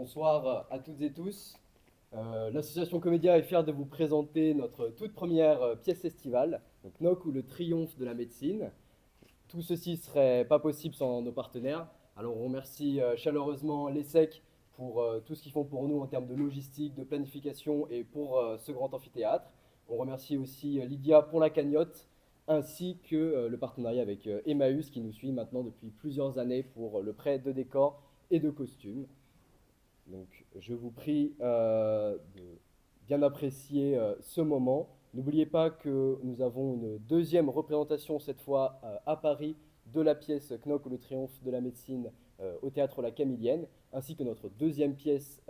Bonsoir à toutes et tous. L'association Comédia est fière de vous présenter notre toute première pièce estivale, donc Knock ou le triomphe de la médecine. Tout ceci ne serait pas possible sans nos partenaires. Alors on remercie chaleureusement l'ESSEC pour tout ce qu'ils font pour nous en termes de logistique, de planification et pour ce grand amphithéâtre. On remercie aussi Lydia pour la cagnotte, ainsi que le partenariat avec Emmaüs qui nous suit maintenant depuis plusieurs années pour le prêt de décors et de costumes. Donc, je vous prie de bien apprécier ce moment. N'oubliez pas que nous avons une deuxième représentation, cette fois à Paris, de la pièce Knock ou le triomphe de la médecine au théâtre La Camillienne, ainsi que notre deuxième pièce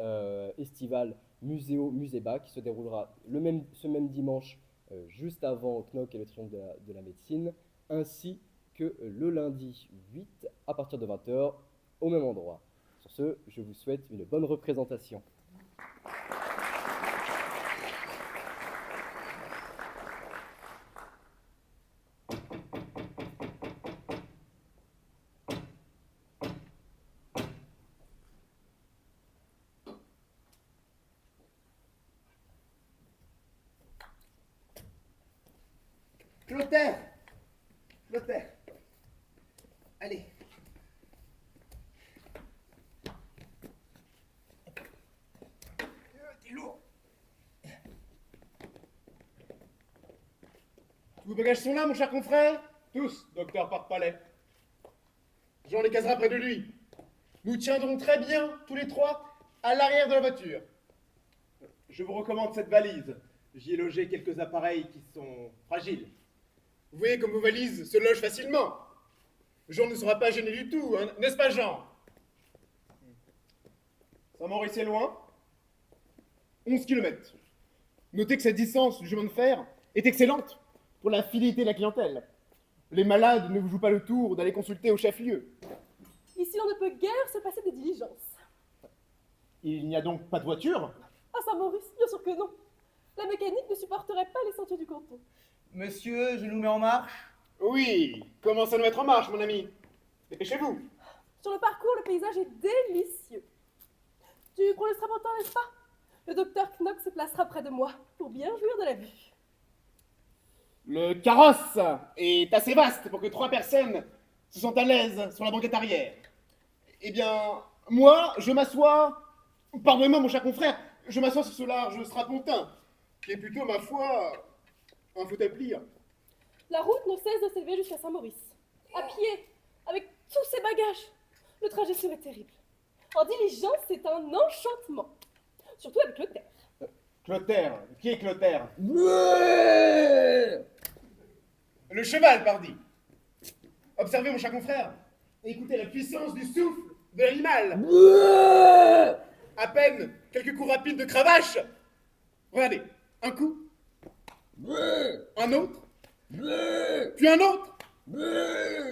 estivale Muséo Muséba, qui se déroulera ce même dimanche, juste avant Knock et le triomphe de la médecine, ainsi que le lundi 8 à partir de 20h au même endroit. Sur ce, je vous souhaite une bonne représentation. Clotaire! Clotaire! Allez! T'es lourd! Tous vos bagages sont là, mon cher confrère? Tous, docteur Porte-Palais. Jean les casera près de lui. Nous tiendrons très bien, tous les trois, à l'arrière de la voiture. Je vous recommande cette valise. J'y ai logé quelques appareils qui sont fragiles. Vous voyez comme vos valises se logent facilement. Jean ne sera pas gêné du tout, hein, n'est-ce pas, Jean? Saint-Maurice est loin. 11 kilomètres. Notez que cette distance du chemin de fer est excellente pour la fidélité de la clientèle. Les malades ne vous jouent pas le tour d'aller consulter au chef-lieu. Ici, on ne peut guère se passer des diligences. Il n'y a donc pas de voiture? À Saint-Maurice, bien sûr que non. La mécanique ne supporterait pas les sentiers du canton. Monsieur, je nous mets en marche. Oui, commence à nous mettre en marche, mon ami. Dépêchez-vous. Sur le parcours, le paysage est délicieux. Tu crois le strapontin, n'est-ce pas? Le docteur Knock se placera près de moi pour bien jouir de la vue. Le carrosse est assez vaste pour que 3 personnes se sentent à l'aise sur la banquette arrière. Eh bien, moi, je m'assois... Pardonnez-moi, mon cher confrère, je m'assois sur ce large strapontin, qui est plutôt, ma foi, un fauteuil pliant. La route ne cesse de s'élever jusqu'à Saint-Maurice. À pied, avec tous ses bagages. Le trajet serait terrible. En diligence, c'est un enchantement. Surtout avec le terre. Clotaire, qui est Clotaire? Le cheval, pardi. Observez, mon cher confrère, et écoutez la puissance du souffle de l'animal. À peine quelques coups rapides de cravache. Regardez, un coup, un autre, puis un autre.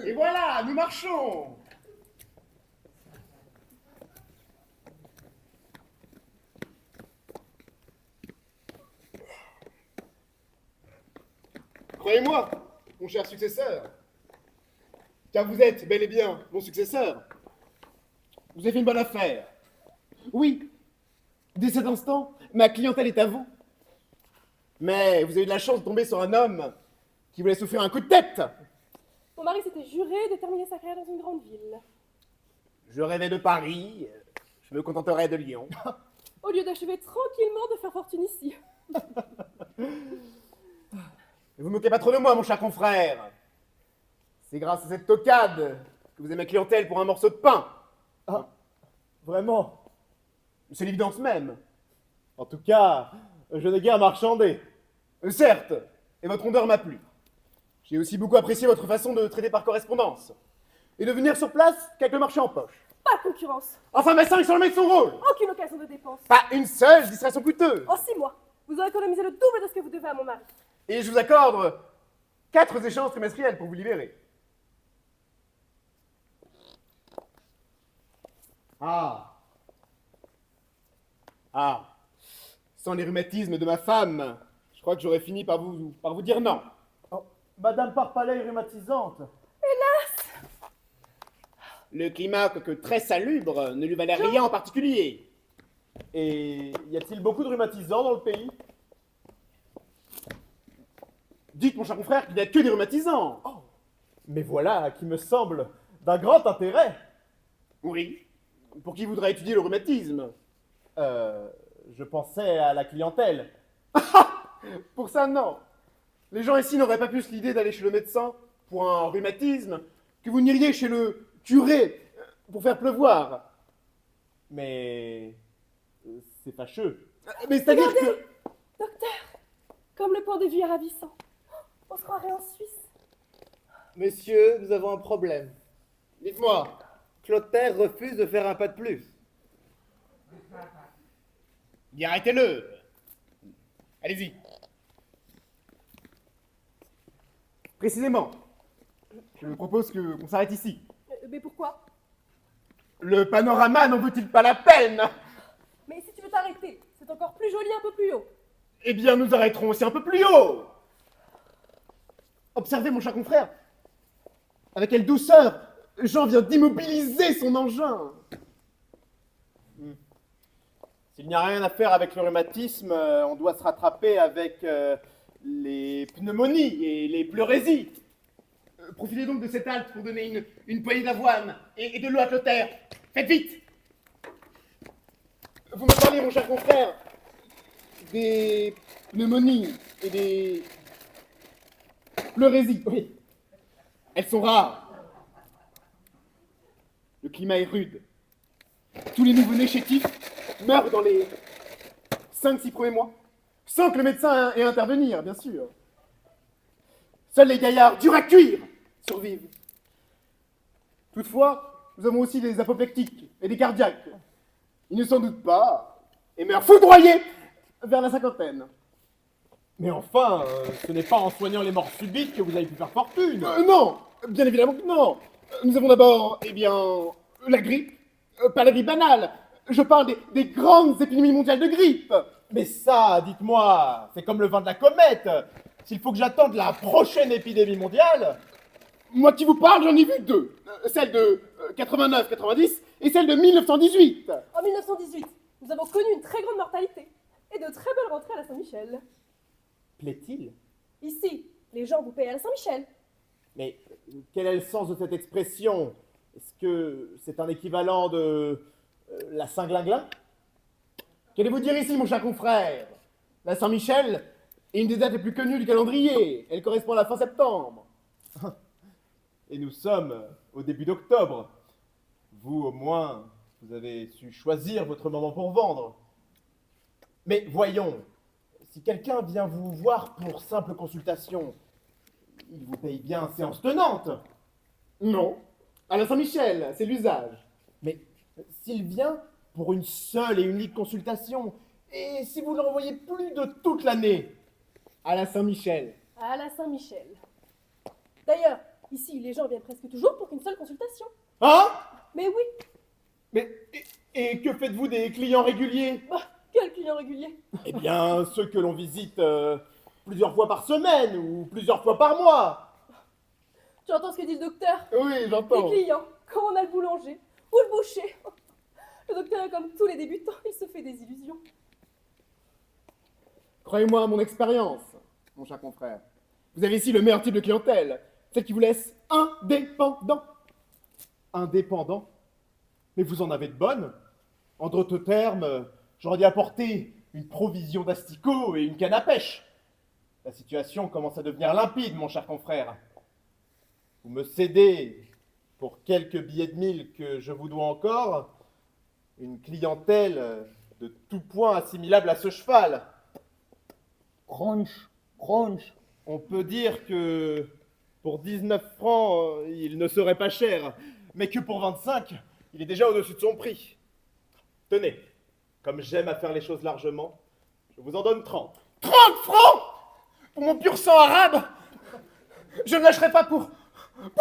Et voilà, nous marchons. Croyez-moi, mon cher successeur, car vous êtes bel et bien mon successeur, vous avez fait une bonne affaire. Oui, dès cet instant, ma clientèle est à vous. Mais vous avez eu de la chance de tomber sur un homme qui voulait souffrir un coup de tête. Mon mari s'était juré de terminer sa carrière dans une grande ville. Je rêvais de Paris, je me contenterais de Lyon. Au lieu d'achever tranquillement de faire fortune ici. Ne vous moquez pas trop de moi, mon cher confrère. C'est grâce à cette tocade que vous avez ma clientèle pour un morceau de pain. Ah, vraiment? C'est l'évidence même. En tout cas, je n'ai guère marchandé. Certes, et votre rondeur m'a plu. J'ai aussi beaucoup apprécié votre façon de traiter par correspondance. Et de venir sur place qu'avec le marché en poche. Pas de concurrence. Enfin, ma 5 sur le maître son rôle. Aucune occasion de dépense. Pas une seule distraction coûteuse. En 6 mois, vous aurez économisé le double de ce que vous devez à mon mari. Et je vous accorde 4 échéances trimestrielles pour vous libérer. Ah. Sans les rhumatismes de ma femme, je crois que j'aurais fini par vous dire non. Oh, Madame Porte-Palais est rhumatisante. Le climat, quoique très salubre, ne lui valait rien en particulier. Et y a-t-il beaucoup de rhumatisants dans le pays? Dites, mon cher confrère, qu'il n'y a que des rhumatisants. Oh, mais voilà qui me semble d'un grand intérêt. Oui. Pour qui voudrait étudier le rhumatisme? Je pensais à la clientèle. Pour ça, non. Les gens ici n'auraient pas plus l'idée d'aller chez le médecin pour un rhumatisme que vous n'iriez chez le curé pour faire pleuvoir. Mais c'est fâcheux. Mais c'est-à-dire que... Regardez, docteur, comme le point de vue est ravissant. On se croirait en Suisse. Messieurs, nous avons un problème. Dites-moi. Clotaire refuse de faire un pas de plus. Bien, arrêtez-le. Allez-y. Précisément. Je vous propose qu'on s'arrête ici. Mais pourquoi? Le panorama n'en vaut-il pas la peine? Mais si tu veux t'arrêter, c'est encore plus joli un peu plus haut. Eh bien, nous arrêterons aussi un peu plus haut. Observez, mon cher confrère. Avec quelle douceur Jean vient d'immobiliser son engin. S'il n'y a rien à faire avec le rhumatisme, on doit se rattraper avec les pneumonies et les pleurésies. Profitez donc de cette halte pour donner une poignée d'avoine et de l'eau à Clotaire. Faites vite. Vous me parlez, mon cher confrère, des pneumonies et des pleurésies. Oui. Elles sont rares. Le climat est rude. Tous les nouveau-nés chétifs meurent dans les 5-6 premiers mois, sans que le médecin ait à intervenir, bien sûr. Seuls les gaillards durs à cuire survivent. Toutefois, nous avons aussi des apoplectiques et des cardiaques. Ils ne s'en doutent pas et meurent foudroyés vers la cinquantaine. Mais enfin, ce n'est pas en soignant les morts subites que vous avez pu faire fortune. Non, bien évidemment que non. Nous avons d'abord, eh bien, la grippe. Pas la grippe banale. Je parle des grandes épidémies mondiales de grippe. Mais ça, dites-moi, c'est comme le vin de la comète. S'il faut que j'attende la prochaine épidémie mondiale... Moi qui vous parle, j'en ai vu deux. Celle de 89-90 et celle de 1918. En 1918, nous avons connu une très grande mortalité et de très belles rentrées à la Saint-Michel. Plaît-il? Ici, les gens vous payent à la Saint-Michel. Mais quel est le sens de cette expression? Est-ce que c'est un équivalent de la Saint-Glinglin? Qu'allez-vous dire ici, mon cher confrère? La Saint-Michel est une des dates les plus connues du calendrier. Elle correspond à la fin septembre. Et nous sommes au début d'octobre. Vous, au moins, vous avez su choisir votre moment pour vendre. Mais voyons, si quelqu'un vient vous voir pour simple consultation, il vous paye bien séance tenante. Non. À la Saint-Michel, c'est l'usage. Mais s'il vient pour une seule et unique consultation, et si vous l'envoyez plus de toute l'année? À la Saint-Michel. À la Saint-Michel. D'ailleurs, ici, les gens viennent presque toujours pour qu'une seule consultation. Hein? Mais oui, Mais et que faites-vous des clients réguliers? bah, quel client régulier. Eh bien, ceux que l'on visite plusieurs fois par semaine ou plusieurs fois par mois. Tu entends ce que dit le docteur? Oui, Les j'entends. clients, comme on a le boulanger ou le boucher. Le docteur est comme tous les débutants, il se fait des illusions. Croyez-moi à mon expérience, mon cher confrère. Vous avez ici le meilleur type de clientèle, celle qui vous laisse indépendant. Indépendant? Mais vous en avez de bonnes. En d'autres termes, j'aurais dû apporter une provision d'asticots et une canne à pêche. La situation commence à devenir limpide, mon cher confrère. Vous me cédez, pour quelques billets de 1000 que je vous dois encore, une clientèle de tout point assimilable à ce cheval. Crunch, crunch. On peut dire que pour 19 francs, il ne serait pas cher, mais que pour 25, il est déjà au-dessus de son prix. Tenez, comme j'aime à faire les choses largement, je vous en donne 30. 30 francs pour mon pur sang arabe. Je ne lâcherai pas pour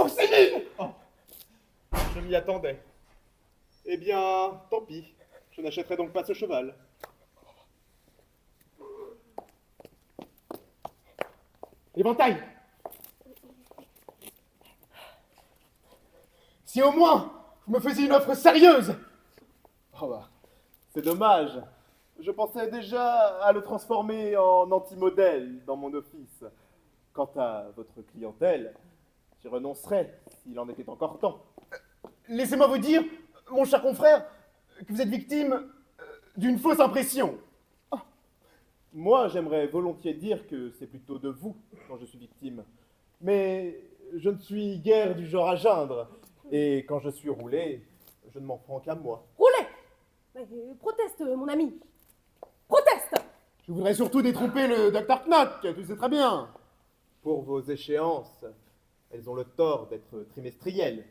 6 000. Oh, je m'y attendais. Eh bien, tant pis, je n'achèterai donc pas ce cheval. Éventail. Si au moins vous me faisiez une offre sérieuse. Oh bah, c'est dommage. je pensais déjà à le transformer en anti-modèle dans mon office. Quant à votre clientèle, j'y renoncerais s'il en était encore temps. Laissez-moi vous dire, mon cher confrère, que vous êtes victime d'une fausse impression. Moi, j'aimerais volontiers dire que c'est plutôt de vous dont je suis victime. Mais je ne suis guère du genre à geindre. Et quand je suis roulé, je ne m'en prends qu'à moi. Roulez! Proteste, mon ami. Proteste! Je voudrais surtout détromper le Dr Knock, tu sais très bien. Pour vos échéances, elles ont le tort d'être trimestrielles,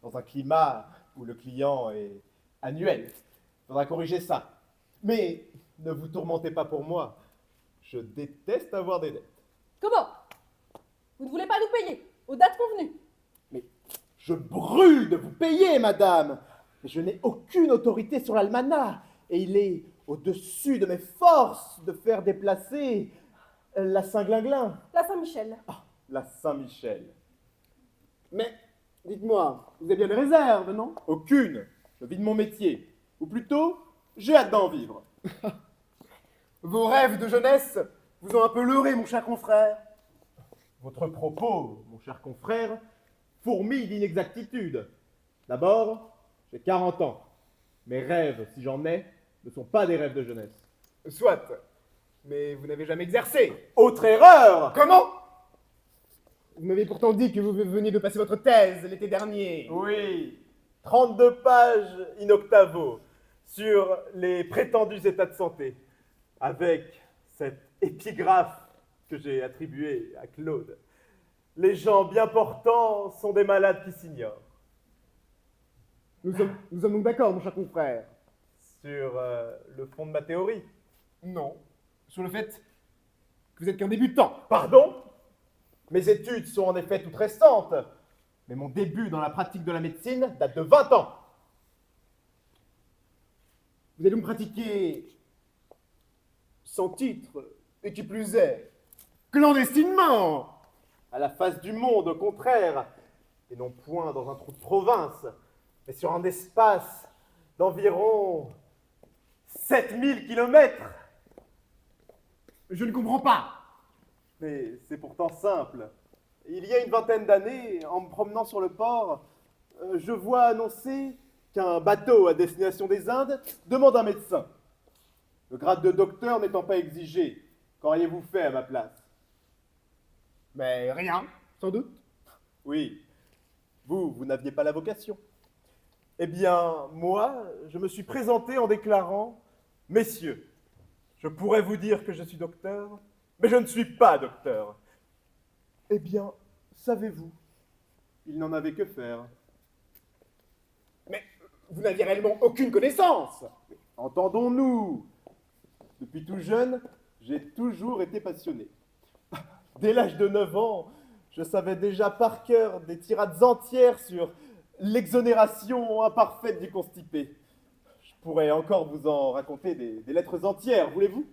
dans un climat où le client est annuel. Il faudra corriger ça. Mais ne vous tourmentez pas pour moi. Je déteste avoir des dettes. Comment? Vous ne voulez pas nous payer aux dates convenues? Je brûle de vous payer, madame. Mais je n'ai aucune autorité sur l'almanach. Et il est au-dessus de mes forces de faire déplacer la Saint-Glinglin. La Saint-Michel. La Saint-Michel. Mais, dites-moi, vous avez bien des réserves, non? Aucune. Je vis de mon métier. Ou plutôt, j'ai hâte d'en vivre. Vos rêves de jeunesse vous ont un peu leurré, mon cher confrère. Votre propos, mon cher confrère, fourmille d'inexactitude. D'abord, j'ai 40 ans. Mes rêves, si j'en ai, ne sont pas des rêves de jeunesse. Soit, mais vous n'avez jamais exercé. Autre erreur! Comment? Vous m'avez pourtant dit que vous veniez de passer votre thèse l'été dernier. Oui, 32 pages in octavo sur les prétendus états de santé, avec cette épigraphe que j'ai attribuée à Claude. Les gens bien portants sont des malades qui s'ignorent. Nous sommes donc d'accord, mon cher confrère. Sur le fond de ma théorie. Non. Sur le fait que vous êtes qu'un débutant. Pardon? Mes études sont en effet toutes récentes, mais mon début dans la pratique de la médecine date de 20 ans. Vous allez donc pratiquer sans titre, et qui plus est, clandestinement. À la face du monde, au contraire, et non point dans un trou de province, mais sur un espace d'environ 7000 kilomètres. Je ne comprends pas. Mais c'est pourtant simple. Il y a une vingtaine d'années, en me promenant sur le port, je vois annoncer qu'un bateau à destination des Indes demande un médecin. Le grade de docteur n'étant pas exigé, qu'auriez-vous fait à ma place? Mais rien, sans doute. Oui, vous n'aviez pas la vocation. Eh bien, moi, je me suis présenté en déclarant « Messieurs, je pourrais vous dire que je suis docteur, mais je ne suis pas docteur. » Eh bien, savez-vous, il n'en avait que faire. Mais vous n'aviez réellement aucune connaissance. Entendons-nous. Depuis tout jeune, j'ai toujours été passionné. Dès l'âge de 9 ans, je savais déjà par cœur des tirades entières sur l'exonération imparfaite du constipé. Je pourrais encore vous en raconter des lettres entières, voulez-vous?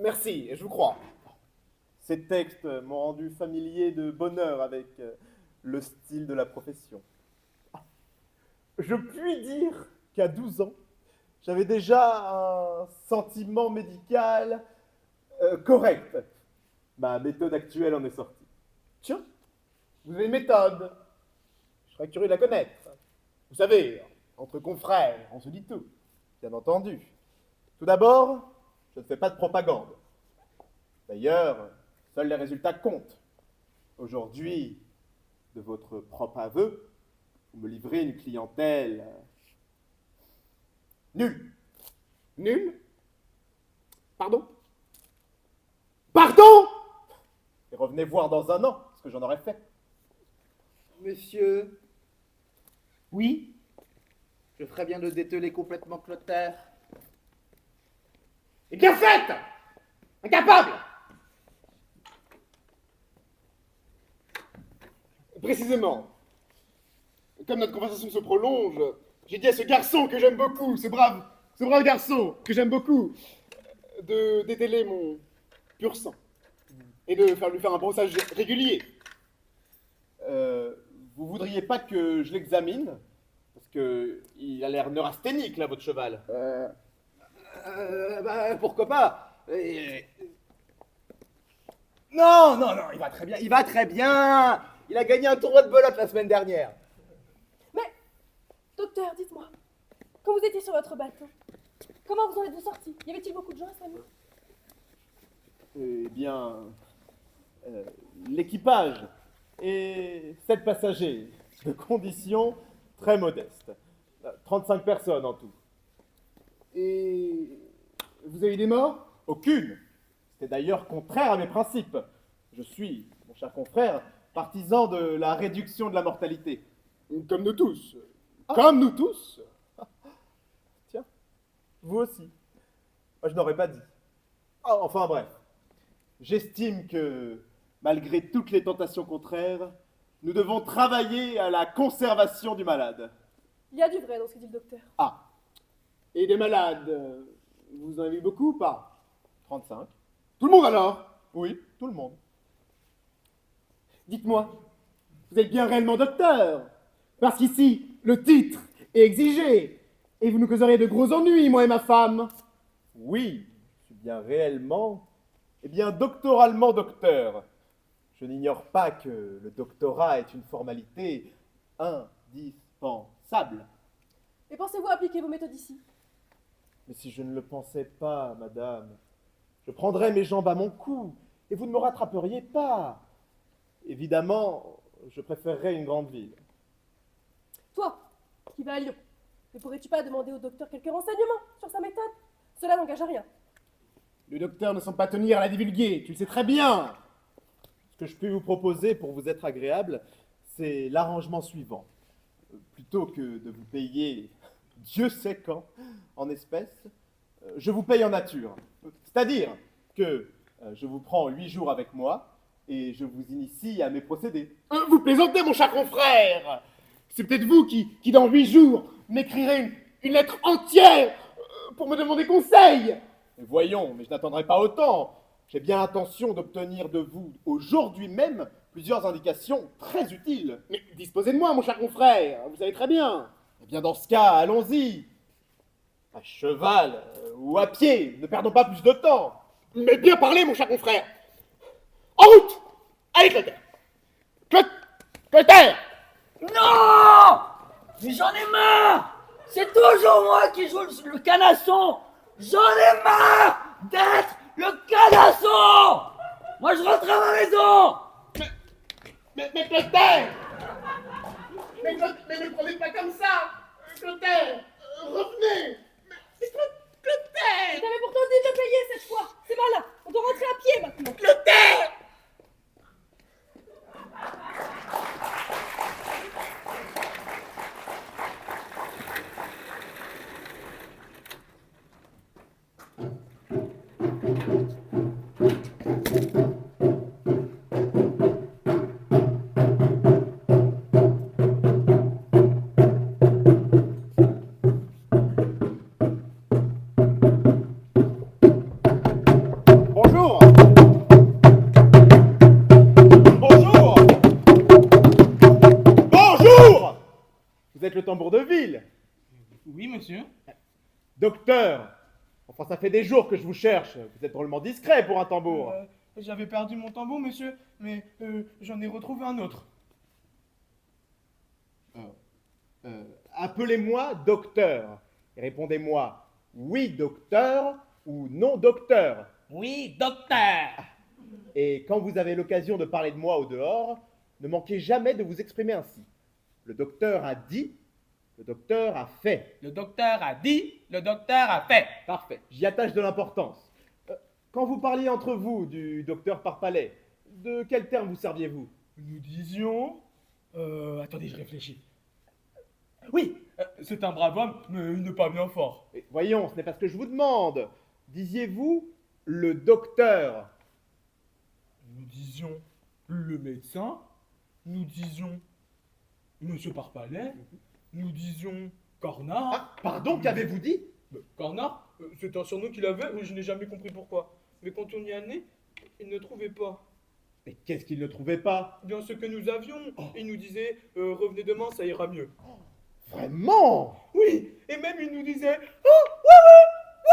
Merci, je vous crois. Ces textes m'ont rendu familier de bonheur avec le style de la profession. Je puis dire qu'à 12 ans, j'avais déjà un sentiment médical correct. Ma méthode actuelle en est sortie. Tiens, vous avez une méthode. Je serais curieux de la connaître. Vous savez, entre confrères, on se dit tout. Bien entendu. Tout d'abord, je ne fais pas de propagande. D'ailleurs, seuls les résultats comptent. Aujourd'hui, de votre propre aveu, vous me livrez une clientèle nulle. Nul? Pardon? Pardon? Et revenez voir dans un an ce que j'en aurais fait. Monsieur, Oui? je ferais bien de dételer complètement Clotaire. Et bien fait! Incapable! Précisément, comme notre conversation se prolonge, j'ai dit à ce garçon que j'aime beaucoup, ce brave garçon que j'aime beaucoup, de dételer mon pur sang et de lui faire un brossage régulier. Vous voudriez pas que je l'examine? Parce que il a l'air neurasthénique, là, votre cheval. Pourquoi pas? Non, il va très bien, il va très bien. Il a gagné un tournoi de belote la semaine dernière. Mais, docteur, dites-moi, quand vous étiez sur votre bateau, comment vous en êtes-vous sorti? Y avait-il beaucoup de gens à sa nuit? Eh bien, l'équipage et 7 passagers, de conditions très modestes. 35 personnes en tout. Et vous avez eu des morts? Aucune. C'est d'ailleurs contraire à mes principes. Je suis, mon cher confrère, partisan de la réduction de la mortalité. Comme nous tous. Comme nous tous. Tiens, vous aussi. Moi, je n'aurais pas dit. Ah, enfin bref. J'estime que, malgré toutes les tentations contraires, nous devons travailler à la conservation du malade. Il y a du vrai dans ce que dit le docteur. Ah, Et des malades, vous en avez eu beaucoup ou pas? 35. Tout le monde alors? Oui, tout le monde. Dites-moi, vous êtes bien réellement docteur? Parce qu'ici, le titre est exigé. Et vous nous causeriez de gros ennuis, moi et ma femme. Oui, je suis bien réellement, eh bien doctoralement docteur. Je n'ignore pas que le doctorat est une formalité indispensable. Et pensez-vous appliquer vos méthodes ici? Mais si je ne le pensais pas, madame, je prendrais mes jambes à mon cou et vous ne me rattraperiez pas. Évidemment, je préférerais une grande ville. Toi, qui vas à Lyon, ne pourrais-tu pas demander au docteur quelques renseignements sur sa méthode? Cela n'engage à rien. Le docteur ne semble pas tenir à la divulguer, tu le sais très bien. Ce que je puis vous proposer pour vous être agréable, c'est l'arrangement suivant. Plutôt que de vous payer Dieu sait quand en espèces, je vous paye en nature. C'est-à-dire que je vous prends 8 jours avec moi et je vous initie à mes procédés. Vous plaisantez, mon cher confrère. C'est peut-être vous qui dans 8 jours, m'écrirez une lettre entière pour me demander conseil. Mais voyons, mais je n'attendrai pas autant. J'ai bien intention d'obtenir de vous aujourd'hui même plusieurs indications très utiles. Mais disposez de moi, mon cher confrère, vous savez très bien. Eh bien, dans ce cas, allons-y. À cheval ou à pied, ne perdons pas plus de temps. Mais bien parlé, mon cher confrère. En route. Allez, Clotaire. Clotaire. Non! Mais j'en ai marre! C'est toujours moi qui joue le canasson! J'en ai marre d'être le canasson! Moi je rentre à ma maison! Mais Clotaire. Mais ne prenez pas comme ça. Clotaire, revenez. Mais Clotaire. J'avais pourtant dit de payer cette fois. C'est malin. On doit rentrer à pied maintenant. Clotaire. Bonjour. Bonjour. Bonjour. Vous êtes le tambour de ville. Oui, monsieur. Docteur. Enfin, ça fait des jours que je vous cherche. Vous êtes drôlement discret pour un tambour. J'avais perdu mon tambour, monsieur, mais j'en ai retrouvé un autre. Appelez-moi docteur. Et répondez-moi oui, docteur ou non, docteur. Oui, docteur! Et quand vous avez l'occasion de parler de moi au dehors, ne manquez jamais de vous exprimer ainsi. Le docteur a dit, le docteur a fait. Le docteur a dit, le docteur a fait. Parfait, j'y attache de l'importance. Quand vous parliez entre vous du docteur Parpalais, de quel terme vous serviez-vous? Nous disions... attendez, je réfléchis. Oui, c'est un brave homme, mais il n'est pas bien fort. Mais voyons, ce n'est pas ce que je vous demande. Disiez-vous le docteur? Nous disions le médecin, nous disions Monsieur Parpalais, nous disions Cornard. Ah, pardon, qu'avez-vous dit? Cornard, c'est un surnom qu'il avait, mais je n'ai jamais compris pourquoi. Mais quand on y allait, il ne trouvait pas. Mais qu'est-ce qu'il ne trouvait pas? Bien ce que nous avions, il nous disait revenez demain, ça ira mieux. Vraiment? Oui, et même il nous disait oh, ouais,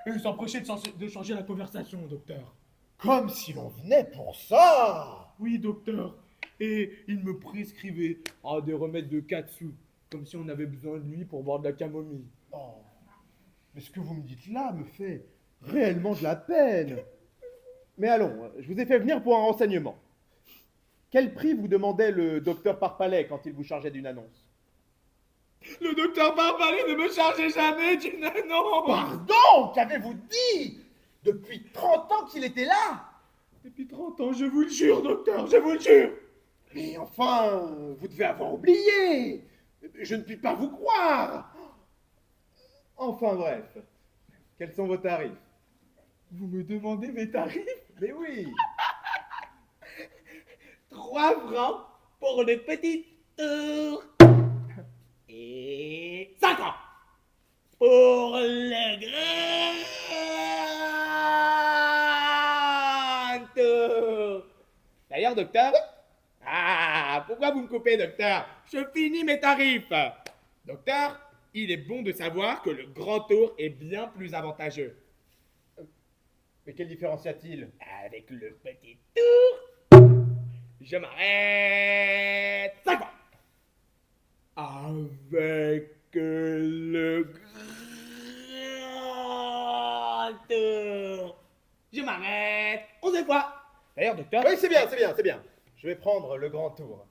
Et il s'empressait de changer la conversation, docteur. Comme si l'on venait pour ça. Oui, docteur. Et il me prescrivait des remèdes de 4 sous, comme si on avait besoin de lui pour boire de la camomille. Oh. Mais ce que vous me dites là me fait réellement de la peine. Mais allons, je vous ai fait venir pour un renseignement. Quel prix vous demandait le docteur Parpalais quand il vous chargeait d'une annonce? Le docteur Barbalet ne me chargeait jamais d'une annonce. Pardon, qu'avez-vous dit? Depuis 30 ans qu'il était là. Depuis 30 ans, je vous le jure, docteur, je vous le jure. Mais enfin, vous devez avoir oublié. Je ne puis pas vous croire. Enfin bref, quels sont vos tarifs? Vous me demandez mes tarifs? Mais oui. 3 francs pour le petit tour. Et 5 francs pour le grand tour. D'ailleurs, docteur. Pourquoi vous me coupez, docteur? Je finis mes tarifs. Docteur, il est bon de savoir que le grand tour est bien plus avantageux. Mais quelle différence y a-t-il? Avec le petit tour, je m'arrête 5 fois. Avec le grand tour, je m'arrête 11 fois. D'ailleurs, docteur, Oui, c'est bien, c'est bien, c'est bien. Je vais prendre le grand tour.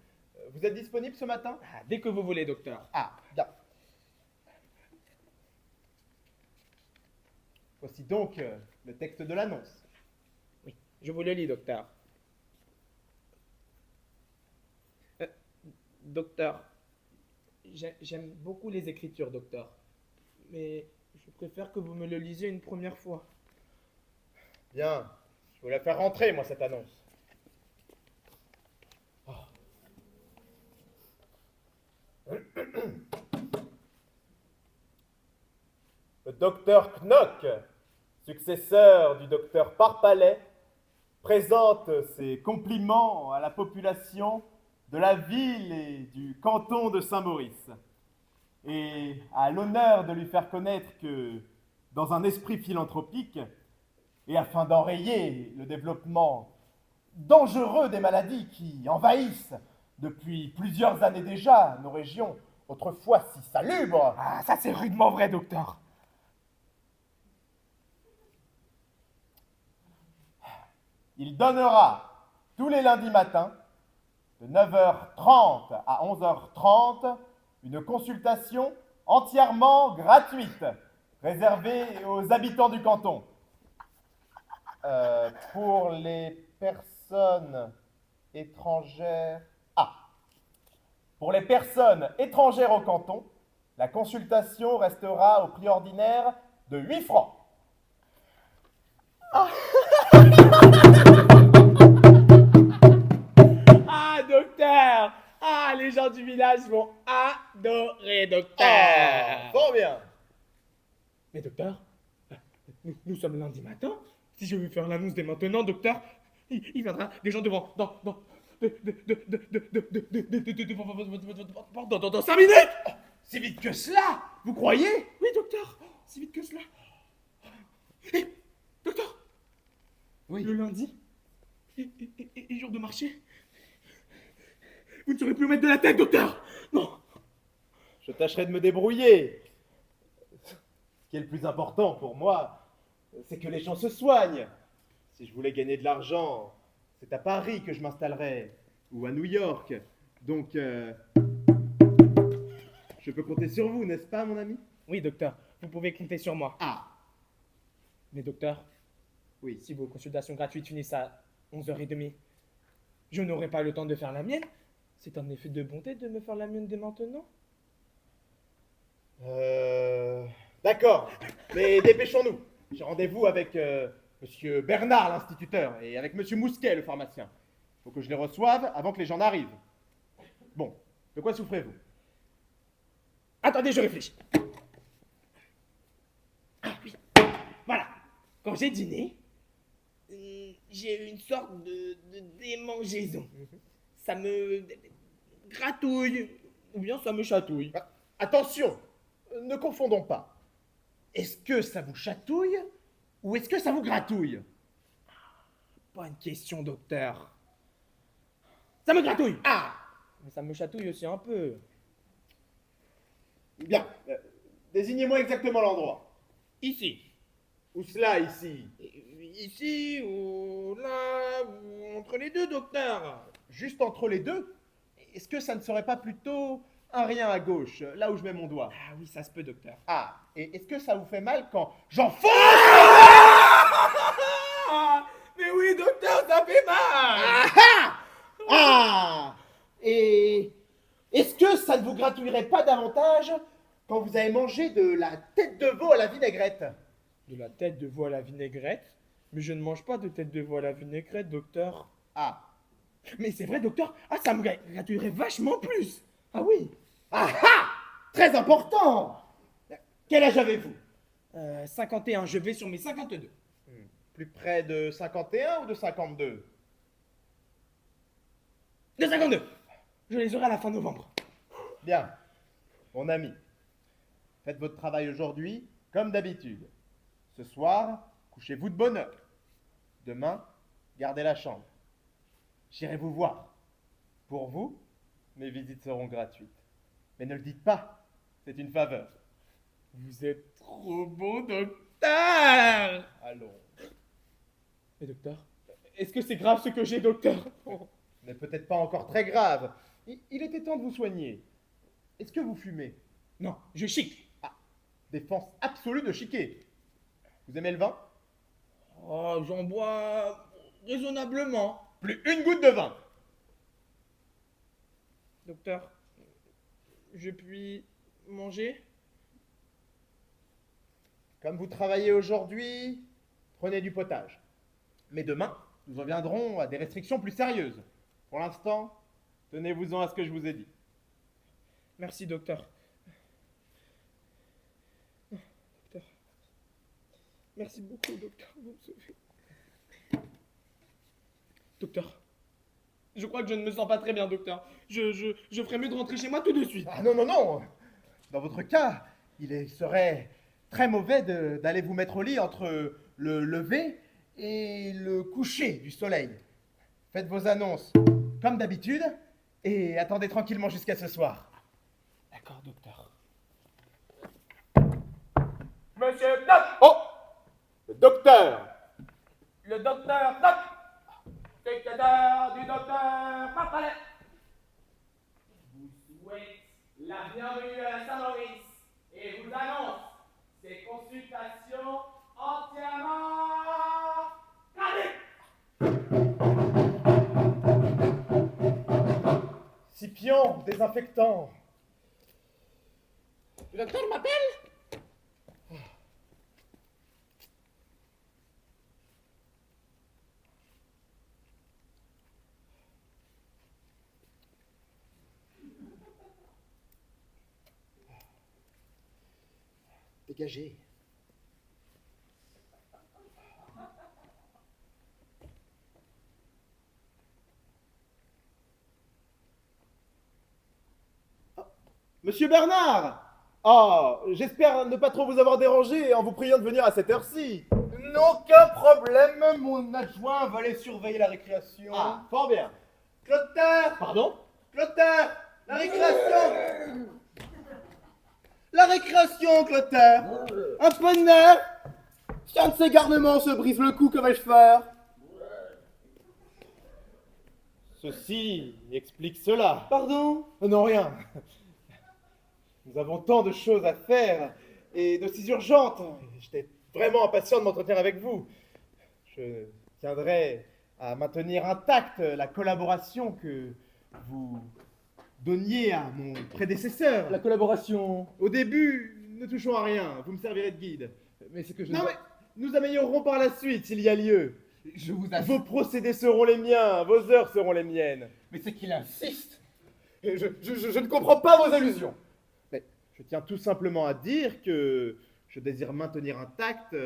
Vous êtes disponible ce matin? dès que vous voulez, docteur. Ah, bien. Voici donc le texte de l'annonce. Oui, je vous le lis, docteur. Docteur, j'aime beaucoup les écritures, docteur. Mais je préfère que vous me le lisiez une première fois. Bien, je vais la faire rentrer, moi, cette annonce. Le docteur Knock, successeur du docteur Parpalais, présente ses compliments à la population de la ville et du canton de Saint-Maurice. Et a l'honneur de lui faire connaître que, dans un esprit philanthropique, et afin d'enrayer le développement dangereux des maladies qui envahissent depuis plusieurs années déjà nos régions, autrefois si salubres, Ça c'est rudement vrai, docteur. il donnera tous les lundis matins, de 9h30 à 11h30, une consultation entièrement gratuite, réservée aux habitants du canton. Pour les personnes étrangères... Pour les personnes étrangères au canton, la consultation restera au prix ordinaire de 8 francs. Docteur! Les gens du village vont adorer, docteur! Fort bien. Mais docteur, nous sommes lundi matin. Si je veux faire l'annonce dès maintenant, docteur, il viendra des gens devant dans 5 minutes. Si vite que cela, vous croyez? Oui, docteur, si vite que cela. Docteur, Oui. le lundi et jour de marché, vous ne saurez plus où mettre de la tête, docteur. Non. Je tâcherai de me débrouiller. Ce qui est le plus important pour moi, c'est que les gens se soignent. Si je voulais gagner de l'argent, c'est à Paris que je m'installerais, ou à New York. Donc, je peux compter sur vous, n'est-ce pas, mon ami? Oui, docteur, vous pouvez compter sur moi. Mais docteur, Oui. si vos consultations gratuites finissent à 11h30, je n'aurai pas le temps de faire la mienne. C'est un effet de bonté de me faire la mienne dès maintenant. D'accord, mais dépêchons-nous. J'ai rendez-vous avec Monsieur Bernard, l'instituteur, et avec Monsieur Mousquet, le pharmacien. Il faut que je les reçoive avant que les gens n'arrivent. Bon, de quoi souffrez-vous? Attendez, je réfléchis. Oui, voilà. Quand j'ai dîné, j'ai eu une sorte de démangeaison. Ça me gratouille, ou bien ça me chatouille. Attention, ne confondons pas. Est-ce que ça vous chatouille ou est-ce que ça vous gratouille? Bonne question, docteur. Ça me gratouille. Ah! Mais ça me chatouille aussi un peu. Bien. Désignez-moi exactement l'endroit. Ici. Où cela, ici? Ici, ou là, ou entre les deux, docteur. Juste entre les deux? Est-ce que ça ne serait pas plutôt un rien à gauche, là où je mets mon doigt? Ah oui, ça se peut, docteur. Ah, et est-ce que ça vous fait mal quand j'enfonce? Mais oui, docteur, ça fait mal. Ah! Et est-ce que ça ne vous gratouillerait pas davantage quand vous avez mangé de la tête de veau à la vinaigrette? De la tête de veau à la vinaigrette? Mais je ne mange pas de tête de veau à la vinaigrette, docteur. Ah. Mais c'est vrai, docteur. Ah, ça me gratouillerait vachement plus. Ah oui. Ah ah! Très important! Quel âge avez-vous? 51, je vais sur mes 52. Plus près de 51 ou de 52? De 52. Je les aurai à la fin novembre. Bien. Mon ami, faites votre travail aujourd'hui comme d'habitude. Ce soir, couchez-vous de bonne heure. Demain, gardez la chambre. J'irai vous voir. Pour vous, mes visites seront gratuites. Mais ne le dites pas, c'est une faveur. Vous êtes trop bon, docteur. Allons. Mais docteur, est-ce que c'est grave ce que j'ai, docteur? Ce n'est peut-être pas encore très grave. Il était temps de vous soigner. Est-ce que vous fumez? Non, je chic. Défense absolue de chiquer. Vous aimez le vin? Oh, j'en bois raisonnablement. Plus une goutte de vin. Docteur, je puis manger? Comme vous travaillez aujourd'hui, prenez du potage. Mais demain, nous reviendrons à des restrictions plus sérieuses. Pour l'instant, tenez-vous-en à ce que je vous ai dit. Merci, docteur. Docteur. Merci beaucoup, docteur. Vous me sauvez. Docteur. Je crois que je ne me sens pas très bien, docteur. Je ferais mieux de rentrer chez moi tout de suite. Ah non, non, non! Dans votre cas, serait très mauvais d'aller vous mettre au lit entre le lever et le coucher du soleil. Faites vos annonces comme d'habitude et attendez tranquillement jusqu'à ce soir. D'accord, docteur. Monsieur Doc! Oh! Le docteur! Le docteur Doc! Secrétaire du docteur Parpalais vous souhaite la bienvenue à la Saint-Maurice et vous annonce ces consultations entièrement gratuites. Scipion, désinfectant. Le docteur m'appelle? Dégagez. Monsieur Bernard! Oh, j'espère ne pas trop vous avoir dérangé en vous priant de venir à cette heure-ci. Aucun problème, mon adjoint va aller surveiller la récréation. Ah, fort bien. Clotaire! Pardon? Clotaire! La récréation! La récréation, Clotaire! Un peu de nerf! Si un de ces garnements se brise le cou, que vais-je faire? Ceci explique cela. Pardon? Non, rien. Nous avons tant de choses à faire et de si urgentes. J'étais vraiment impatient de m'entretenir avec vous. Je tiendrai à maintenir intacte la collaboration que vous donniez à mon prédécesseur. La collaboration? Au début, ne touchons à rien. Vous me servirez de guide. Mais c'est que je... Non, mais nous améliorerons par la suite s'il y a lieu. Je vous assure. Vos procédés seront les miens, vos heures seront les miennes. Mais c'est qu'il insiste. Et je ne comprends pas vos allusions. Mais je tiens tout simplement à dire que je désire maintenir intacte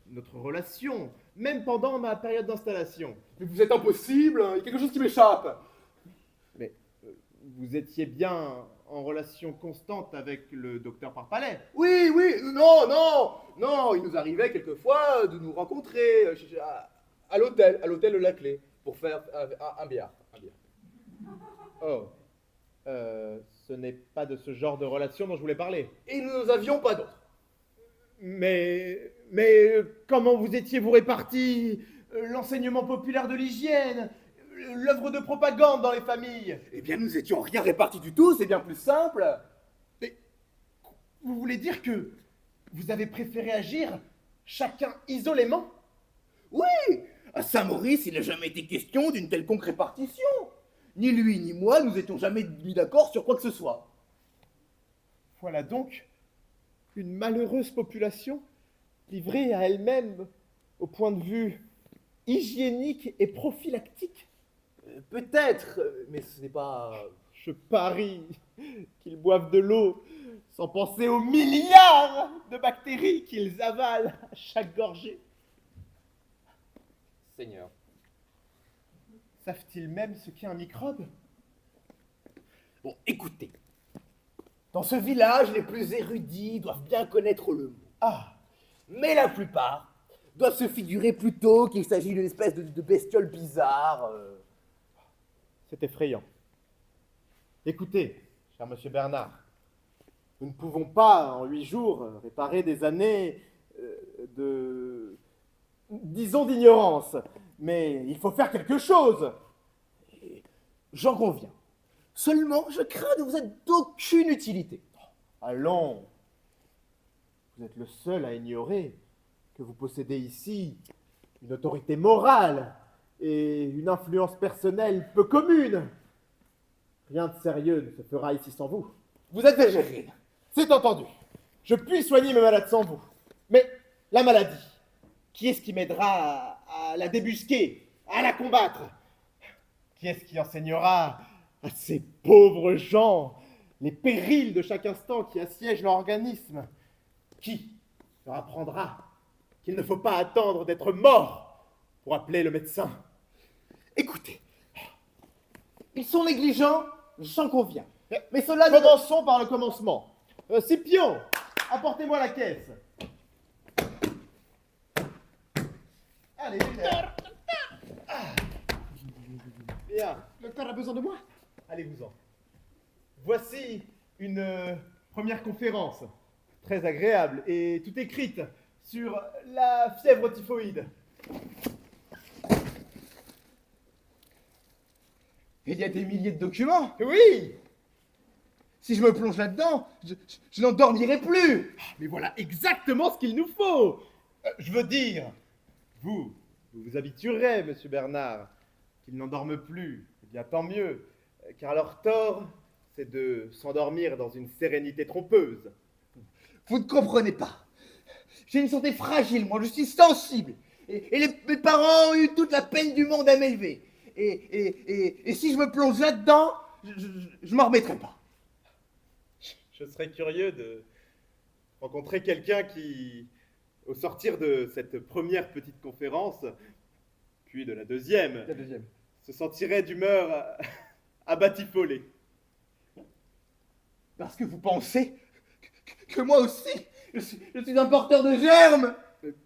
notre relation, même pendant ma période d'installation. Mais vous êtes impossible, il y a quelque chose qui m'échappe. Mais vous étiez bien en relation constante avec le docteur Parpalais. Oui, oui, non, non, non, il nous arrivait quelquefois de nous rencontrer à l'hôtel de la Clé, pour faire un billard. Oh, ce n'est pas de ce genre de relation dont je voulais parler. Et nous n'avions pas d'autre. Mais comment vous étiez-vous répartis l'enseignement populaire de l'hygiène, l'œuvre de propagande dans les familles? Eh bien, nous étions rien répartis du tout, c'est bien plus simple. Mais vous voulez dire que vous avez préféré agir chacun isolément? Oui, à Saint-Maurice, il n'a jamais été question d'une quelconque répartition. Ni lui ni moi, nous étions jamais mis d'accord sur quoi que ce soit. Voilà donc une malheureuse population livrée à elle-même au point de vue hygiénique et prophylactique. Peut-être, mais ce n'est pas... Je parie qu'ils boivent de l'eau sans penser aux milliards de bactéries qu'ils avalent à chaque gorgée. Seigneur. Savent-ils même ce qu'est un microbe? Bon, écoutez. Dans ce village, les plus érudits doivent bien connaître le mot. Ah, Mais la plupart doivent se figurer plutôt qu'il s'agit d'une espèce de bestiole bizarre. c'est effrayant. Écoutez, cher monsieur Bernard, nous ne pouvons pas, en 8 jours, réparer des années disons, d'ignorance. Mais il faut faire quelque chose. J'en conviens. Seulement, je crains de vous être d'aucune utilité. Allons. Vous êtes le seul à ignorer que vous possédez ici une autorité morale et une influence personnelle peu commune. Rien de sérieux ne se fera ici sans vous. Vous êtes végérine. C'est entendu. Je puis soigner mes malades sans vous. Mais la maladie, qui est-ce qui m'aidera à la débusquer, à la combattre? Qui est-ce qui enseignera à ces pauvres gens les périls de chaque instant qui assiègent leur organisme? Qui leur apprendra qu'il ne faut pas attendre d'être mort pour appeler le médecin? Écoutez, ils sont négligents, j'en conviens. Mais cela, commençons par le commencement. Scipion, apportez-moi la caisse. Allez, docteur. Bien. Le docteur a besoin de moi. Allez-vous-en. Voici une première conférence, très agréable et tout écrite sur la fièvre typhoïde. Il y a des milliers de documents. Oui, Si je me plonge là-dedans, je n'en dormirai plus. mais voilà exactement ce qu'il nous faut. Je veux dire, vous vous habituerez, monsieur Bernard, qu'il n'endorme plus. Eh bien, tant mieux, car leur tort, c'est de s'endormir dans une sérénité trompeuse. Vous ne comprenez pas. J'ai une santé fragile, moi, je suis sensible. Et mes parents ont eu toute la peine du monde à m'élever. Et si je me plonge là-dedans, je m'en remettrai pas. Je serais curieux de rencontrer quelqu'un qui, au sortir de cette première petite conférence, puis de la deuxième, se sentirait d'humeur à batifoler. Parce que vous pensez que moi aussi, je suis un porteur de germes.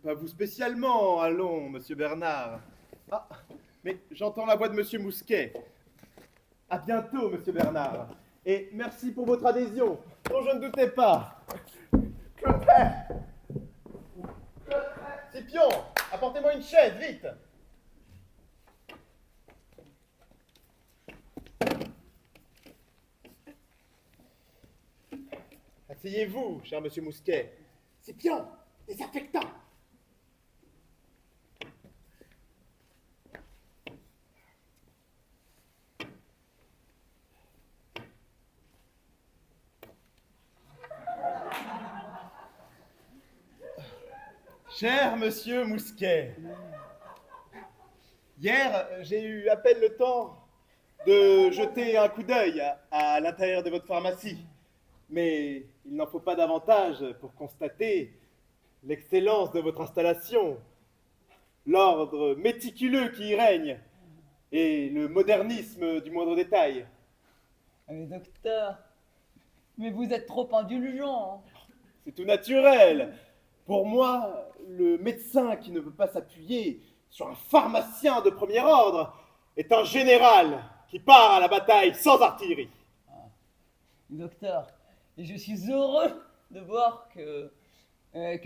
Pas vous spécialement, allons, monsieur Bernard. Ah, mais j'entends la voix de monsieur Mousquet. À bientôt, monsieur Bernard. Et merci pour votre adhésion, dont je ne doutais pas. Scipion, apportez-moi une chaise, vite. Asseyez-vous, cher monsieur Mousquet. Scipion, désinfectant. Cher monsieur Mousquet, hier, j'ai eu à peine le temps de jeter un coup d'œil à l'intérieur de votre pharmacie. Mais il n'en faut pas davantage pour constater l'excellence de votre installation, l'ordre méticuleux qui y règne et le modernisme du moindre détail. Mais docteur, Mais vous êtes trop indulgent. C'est tout naturel. Pour moi, le médecin qui ne veut pas s'appuyer sur un pharmacien de premier ordre est un général qui part à la bataille sans artillerie. Docteur, je suis heureux de voir que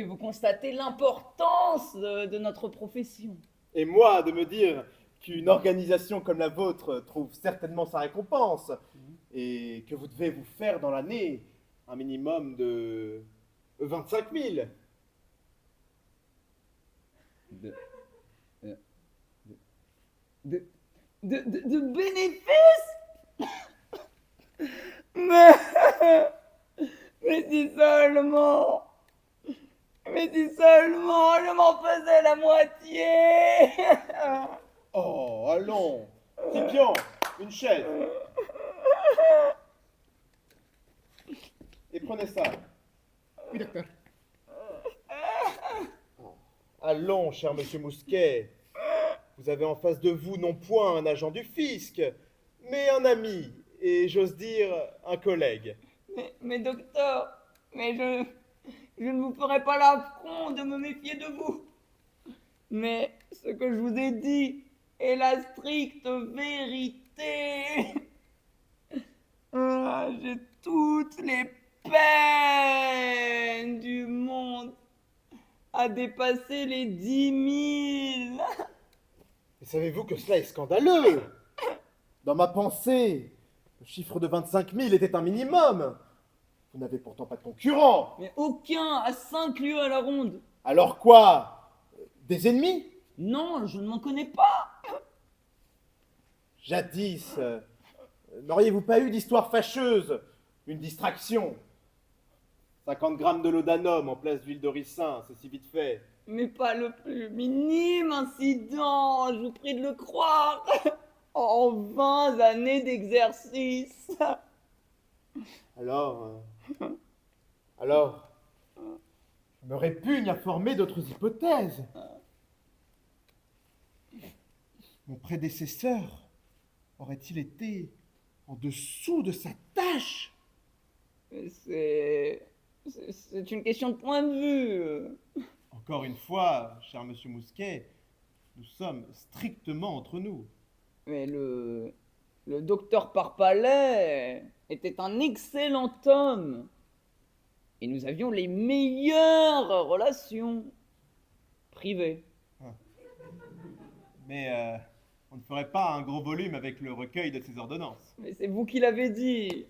vous constatez l'importance de notre profession. Et moi, de me dire qu'une organisation comme la vôtre trouve certainement sa récompense et que vous devez vous faire dans l'année un minimum de 25 000. De bénéfices. mais, mais si seulement je m'en faisais la moitié. Oh, allons. Scipion, une chaise. Et prenez ça. Oui, docteur. Allons, cher monsieur Mousquet. Vous avez en face de vous non point un agent du fisc, mais un ami, et j'ose dire un collègue. Mais docteur, je ne vous ferai pas l'affront de me méfier de vous. Mais ce que je vous ai dit est la stricte vérité. J'ai toutes les peines du monde à dépasser les 10 000. Mais savez-vous que cela est scandaleux? Dans ma pensée, le chiffre de 25 000 était un minimum. Vous n'avez pourtant pas de concurrent. Mais aucun à 5 lieues à la ronde. Alors quoi? Des ennemis? Non, je ne m'en connais pas. Jadis, n'auriez-vous pas eu d'histoire fâcheuse? Une distraction? 50 grammes de laudanum en place d'huile de ricin, c'est si vite fait. Mais pas le plus minime incident, je vous prie de le croire. En 20 années d'exercice. Alors, je me répugne à former d'autres hypothèses. Mon prédécesseur aurait-il été en dessous de sa tâche? C'est une question de point de vue. Encore une fois, cher monsieur Mousquet, nous sommes strictement entre nous. Mais le docteur Parpalais était un excellent homme. Et nous avions les meilleures relations privées. Mais on ne ferait pas un gros volume avec le recueil de ses ordonnances. Mais c'est vous qui l'avez dit.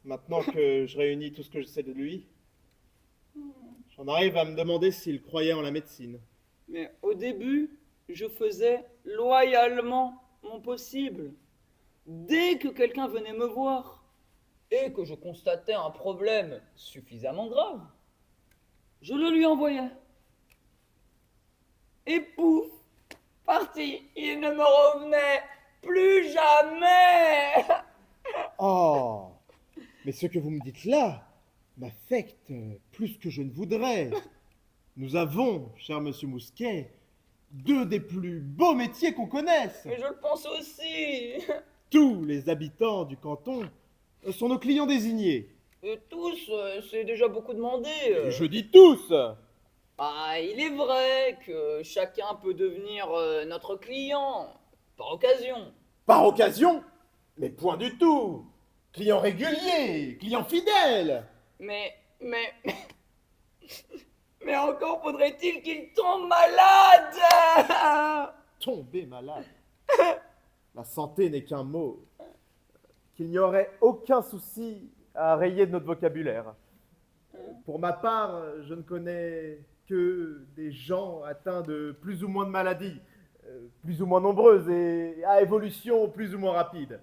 Maintenant que je réunis tout ce que je sais de lui, j'en arrive à me demander s'il croyait en la médecine. Mais au début, je faisais loyalement mon possible. Dès que quelqu'un venait me voir et que je constatais un problème suffisamment grave, je le lui envoyais. Et pouf, parti, il ne me revenait plus jamais. Oh, mais ce que vous me dites là m'affecte plus que je ne voudrais. Nous avons, cher monsieur Mousquet, deux des plus beaux métiers qu'on connaisse. Mais je le pense aussi. Tous les habitants du canton sont nos clients désignés. Et tous, c'est déjà beaucoup demandé. Je dis tous. Ah, il est vrai que chacun peut devenir notre client, par occasion. Par occasion? Mais point du tout. Client régulier, client fidèle. Mais encore faudrait-il qu'il tombe malade. Tomber malade. La santé n'est qu'un mot qu'il n'y aurait aucun souci à rayer de notre vocabulaire. Pour ma part, je ne connais que des gens atteints de plus ou moins de maladies, plus ou moins nombreuses et à évolution plus ou moins rapide.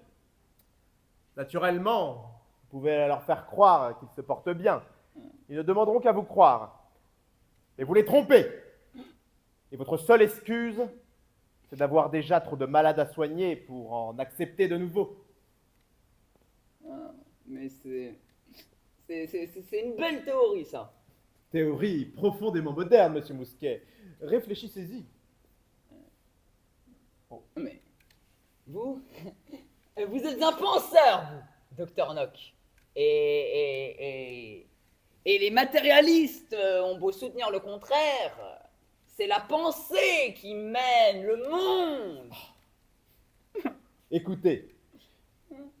Naturellement, vous pouvez leur faire croire qu'ils se portent bien. Ils ne demanderont qu'à vous croire. Mais vous les trompez. Et votre seule excuse, c'est d'avoir déjà trop de malades à soigner pour en accepter de nouveaux. Mais c'est une belle théorie, ça. Théorie profondément moderne, monsieur Mousquet. Réfléchissez-y. Mais vous êtes un penseur, vous. docteur Nock. Et les matérialistes ont beau soutenir le contraire, c'est la pensée qui mène le monde. Écoutez,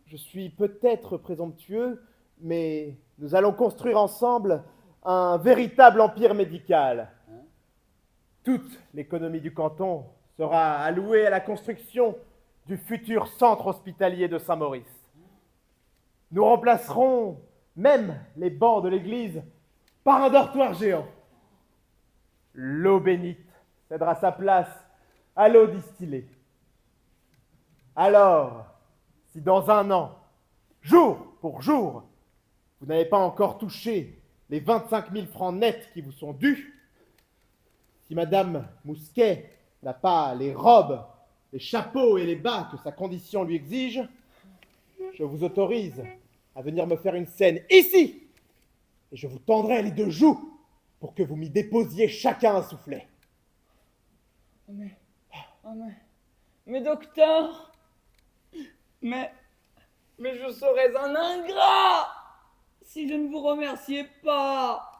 je suis peut-être présomptueux, mais nous allons construire ensemble un véritable empire médical. Toute l'économie du canton sera allouée à la construction du futur centre hospitalier de Saint-Maurice. Nous remplacerons même les bancs de l'église par un dortoir géant. L'eau bénite cédera sa place à l'eau distillée. Alors, si dans un an, jour pour jour, vous n'avez pas encore touché les 25 000 francs nets qui vous sont dus, si Madame Mousquet n'a pas les robes, les chapeaux et les bas que sa condition lui exige, je vous autorise à venir me faire une scène ici, et je vous tendrai les 2 joues pour que vous m'y déposiez chacun un soufflet. Mais docteur, mais je serais un ingrat si je ne vous remerciais pas.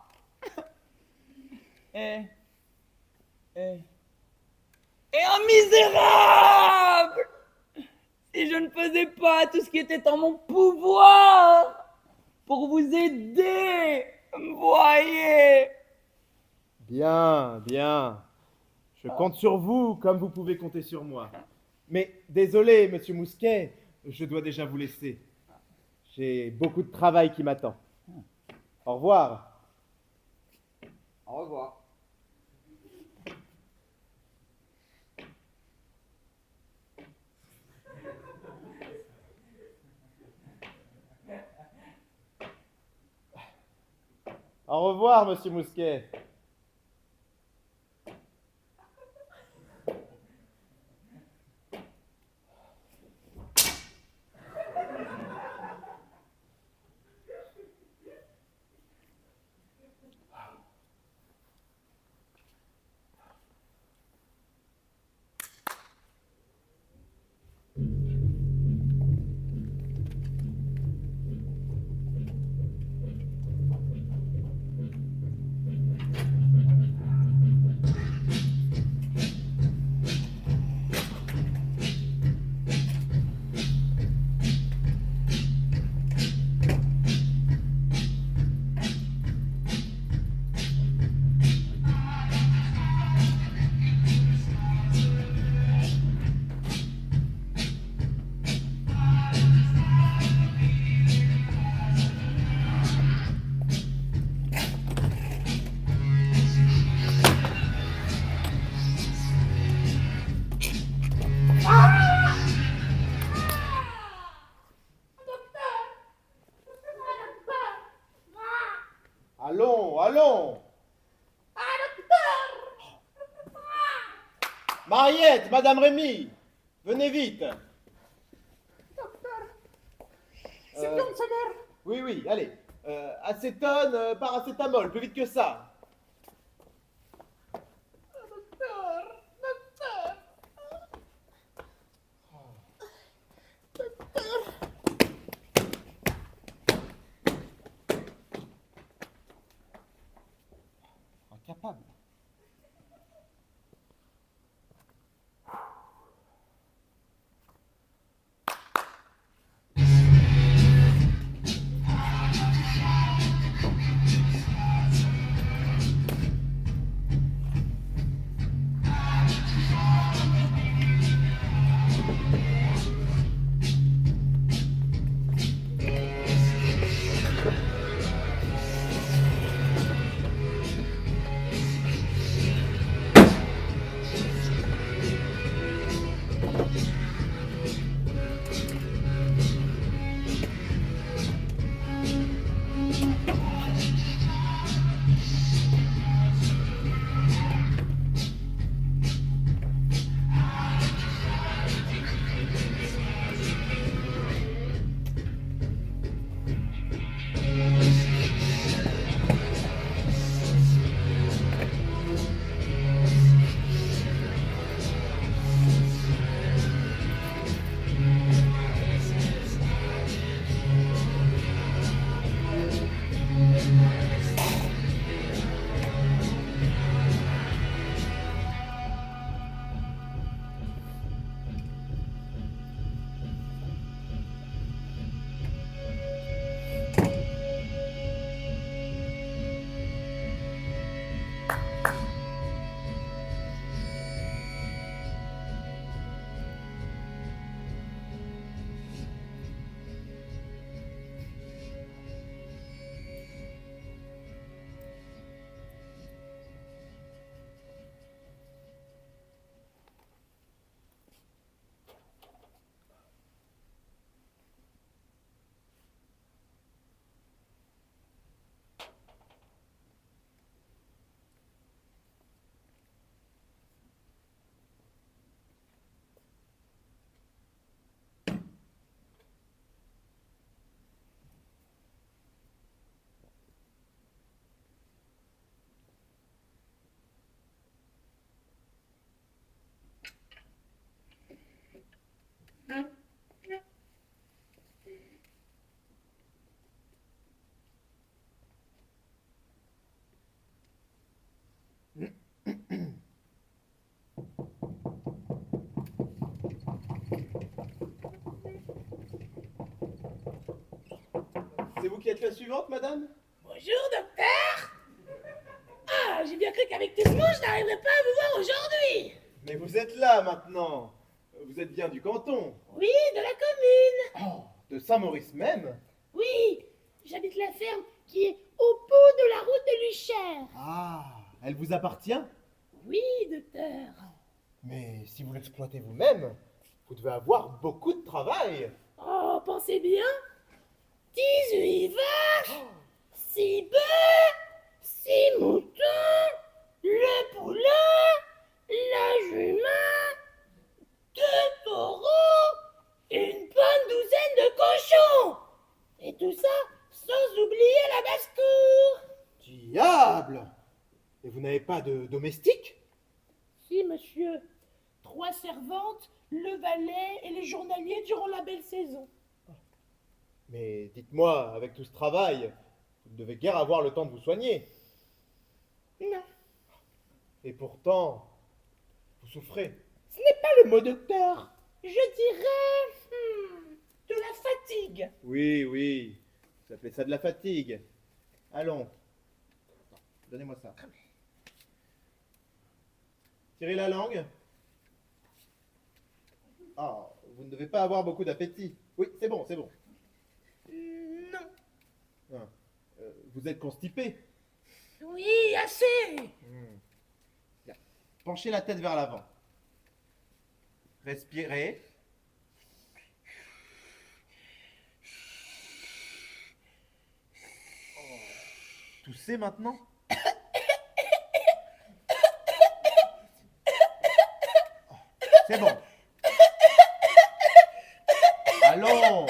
Et un misérable si je ne faisais pas tout ce qui était en mon pouvoir pour vous aider, voyez. Bien, bien. Je compte sur vous comme vous pouvez compter sur moi. Mais désolé, monsieur Mousquet, je dois déjà vous laisser. J'ai beaucoup de travail qui m'attend. Au revoir. Au revoir. Au revoir, monsieur Mousquet. Allons, allons. Mariette, Madame Rémy, venez vite. C'est bien, ça meurt. Oui, oui, allez. Acétone, paracétamol, plus vite que ça. Incapable. qui êtes la suivante, madame? Bonjour, docteur. Ah, j'ai bien cru qu'avec tout ce monde, je n'arriverais pas à vous voir aujourd'hui. Mais vous êtes là maintenant. Vous êtes bien du canton. Oui, de la commune. Oh, de Saint-Maurice même? Oui, j'habite la ferme qui est au bout de la route de Luchère. Ah, elle vous appartient? Oui, docteur. Mais si vous l'exploitez vous-même, vous devez avoir beaucoup de travail. Oh, pensez bien. 18 vaches, 6 bœufs, 6 moutons, le poulain, la jument, 2 taureaux, une bonne douzaine de cochons. Et tout ça sans oublier la basse-cour. Diable! Et vous n'avez pas de domestique? Si, monsieur. 3 servantes, le valet et les journaliers durant la belle saison. Mais dites-moi, avec tout ce travail, vous ne devez guère avoir le temps de vous soigner. Non, Et pourtant, vous souffrez. ce n'est pas le mot, docteur. Je dirais de la fatigue. Oui, oui, vous appelez ça de la fatigue. Allons, donnez-moi ça. Tirez la langue. Ah, vous ne devez pas avoir beaucoup d'appétit. Oui, c'est bon, c'est bon. Non. Ah, vous êtes constipé. Oui, assez. Bien. Penchez la tête vers l'avant. Respirez. Toussez maintenant. C'est bon. Allons.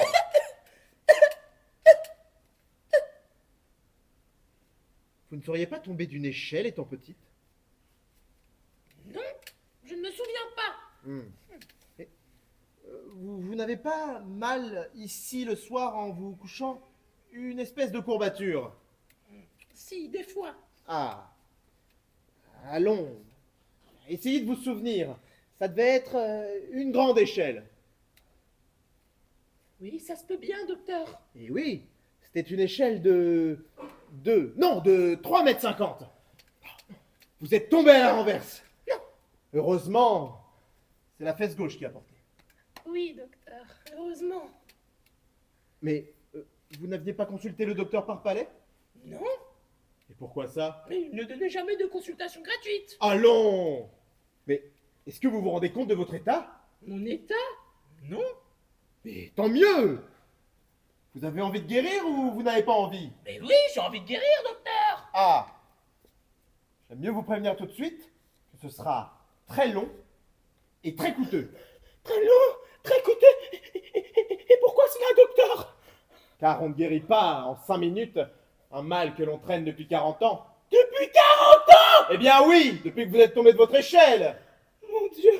Vous ne seriez pas tombé d'une échelle étant petite? Non, je ne me souviens pas. Et, vous n'avez pas mal ici le soir en vous couchant? Une espèce de courbature? Si, des fois. Ah. Allons. Essayez de vous souvenir. Ça devait être une grande échelle. Oui, ça se peut bien, docteur. Et oui, c'était une échelle de 3,50 m. Vous êtes tombé à la renverse. Non. Heureusement, c'est la fesse gauche qui a porté. Oui, docteur, heureusement. Mais vous n'aviez pas consulté le docteur Parpalais? Non, Et pourquoi ça? mais il ne donnait jamais de consultation gratuite. Allons! Mais est-ce que vous vous rendez compte de votre état? Mon état? Non. Mais tant mieux! Vous avez envie de guérir ou vous n'avez pas envie? Mais oui, j'ai envie de guérir, docteur. Ah! J'aime mieux vous prévenir tout de suite que ce sera très long et très coûteux. Très long, très coûteux. Et pourquoi cela, docteur? Car on ne guérit pas en 5 minutes un mal que l'on traîne depuis 40 ans. Depuis 40 ans! Eh bien oui, depuis que vous êtes tombé de votre échelle. Mon Dieu.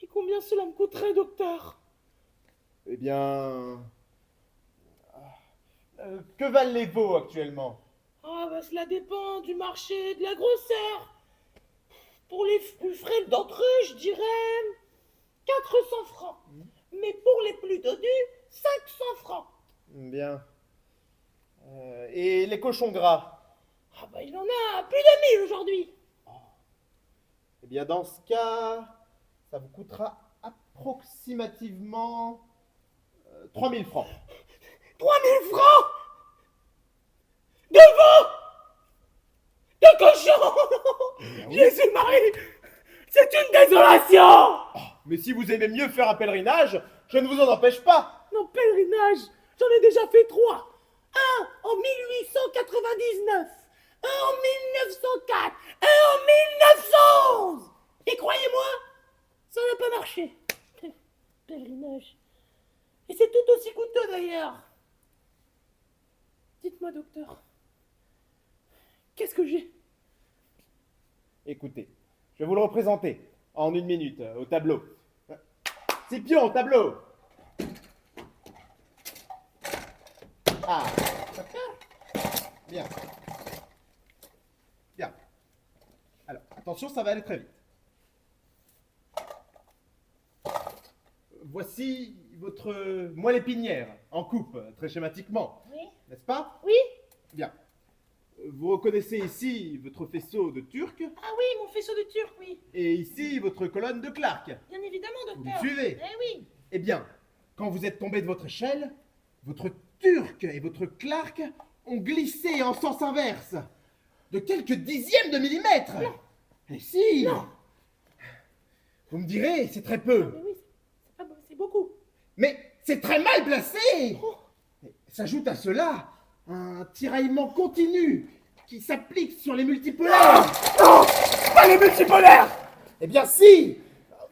Et combien cela me coûterait, docteur? Eh bien... que valent les veaux actuellement? Ah, bah cela dépend du marché, de la grosseur. Pour les plus frêles d'entre eux, je dirais 400 francs. Mais pour les plus dodus, 500 francs. Bien. Et les cochons gras? Ah bah il en a plus de 1000 aujourd'hui. Eh bien dans ce cas, ça vous coûtera approximativement 3000 francs. 3000 francs de veaux, de cochons. Jésus-Marie, c'est une désolation. Mais si vous aimez mieux faire un pèlerinage, je ne vous en empêche pas. Non, pèlerinage, j'en ai déjà fait 3. Un en 1899, un en 1904, un en 1911. Et croyez-moi, ça n'a pas marché. Pèlerinage. Et c'est tout aussi coûteux d'ailleurs. Dites-moi, docteur, qu'est-ce que j'ai? Écoutez, je vais vous le représenter en 1 minute au tableau. Scipion, au tableau. Ah, bien. Bien. Alors, attention, ça va aller très vite. voici votre moelle épinière, en coupe, très schématiquement. Oui. N'est-ce pas? Oui. Bien. Vous reconnaissez ici votre faisceau de Turc, Ah oui, mon faisceau de turc, oui. et ici votre colonne de Clark. Bien évidemment, Vous me docteur. suivez? Eh oui. Eh bien, quand vous êtes tombé de votre échelle, votre Turc et votre Clark ont glissé en sens inverse, de quelques dixièmes de millimètre. Et si? Non. Vous me direz, c'est très peu. Mais oui, c'est beaucoup. Mais c'est très mal placé. Oh. S'ajoute à cela un tiraillement continu qui s'applique sur les multipolaires. Non, pas les multipolaires. Eh bien si.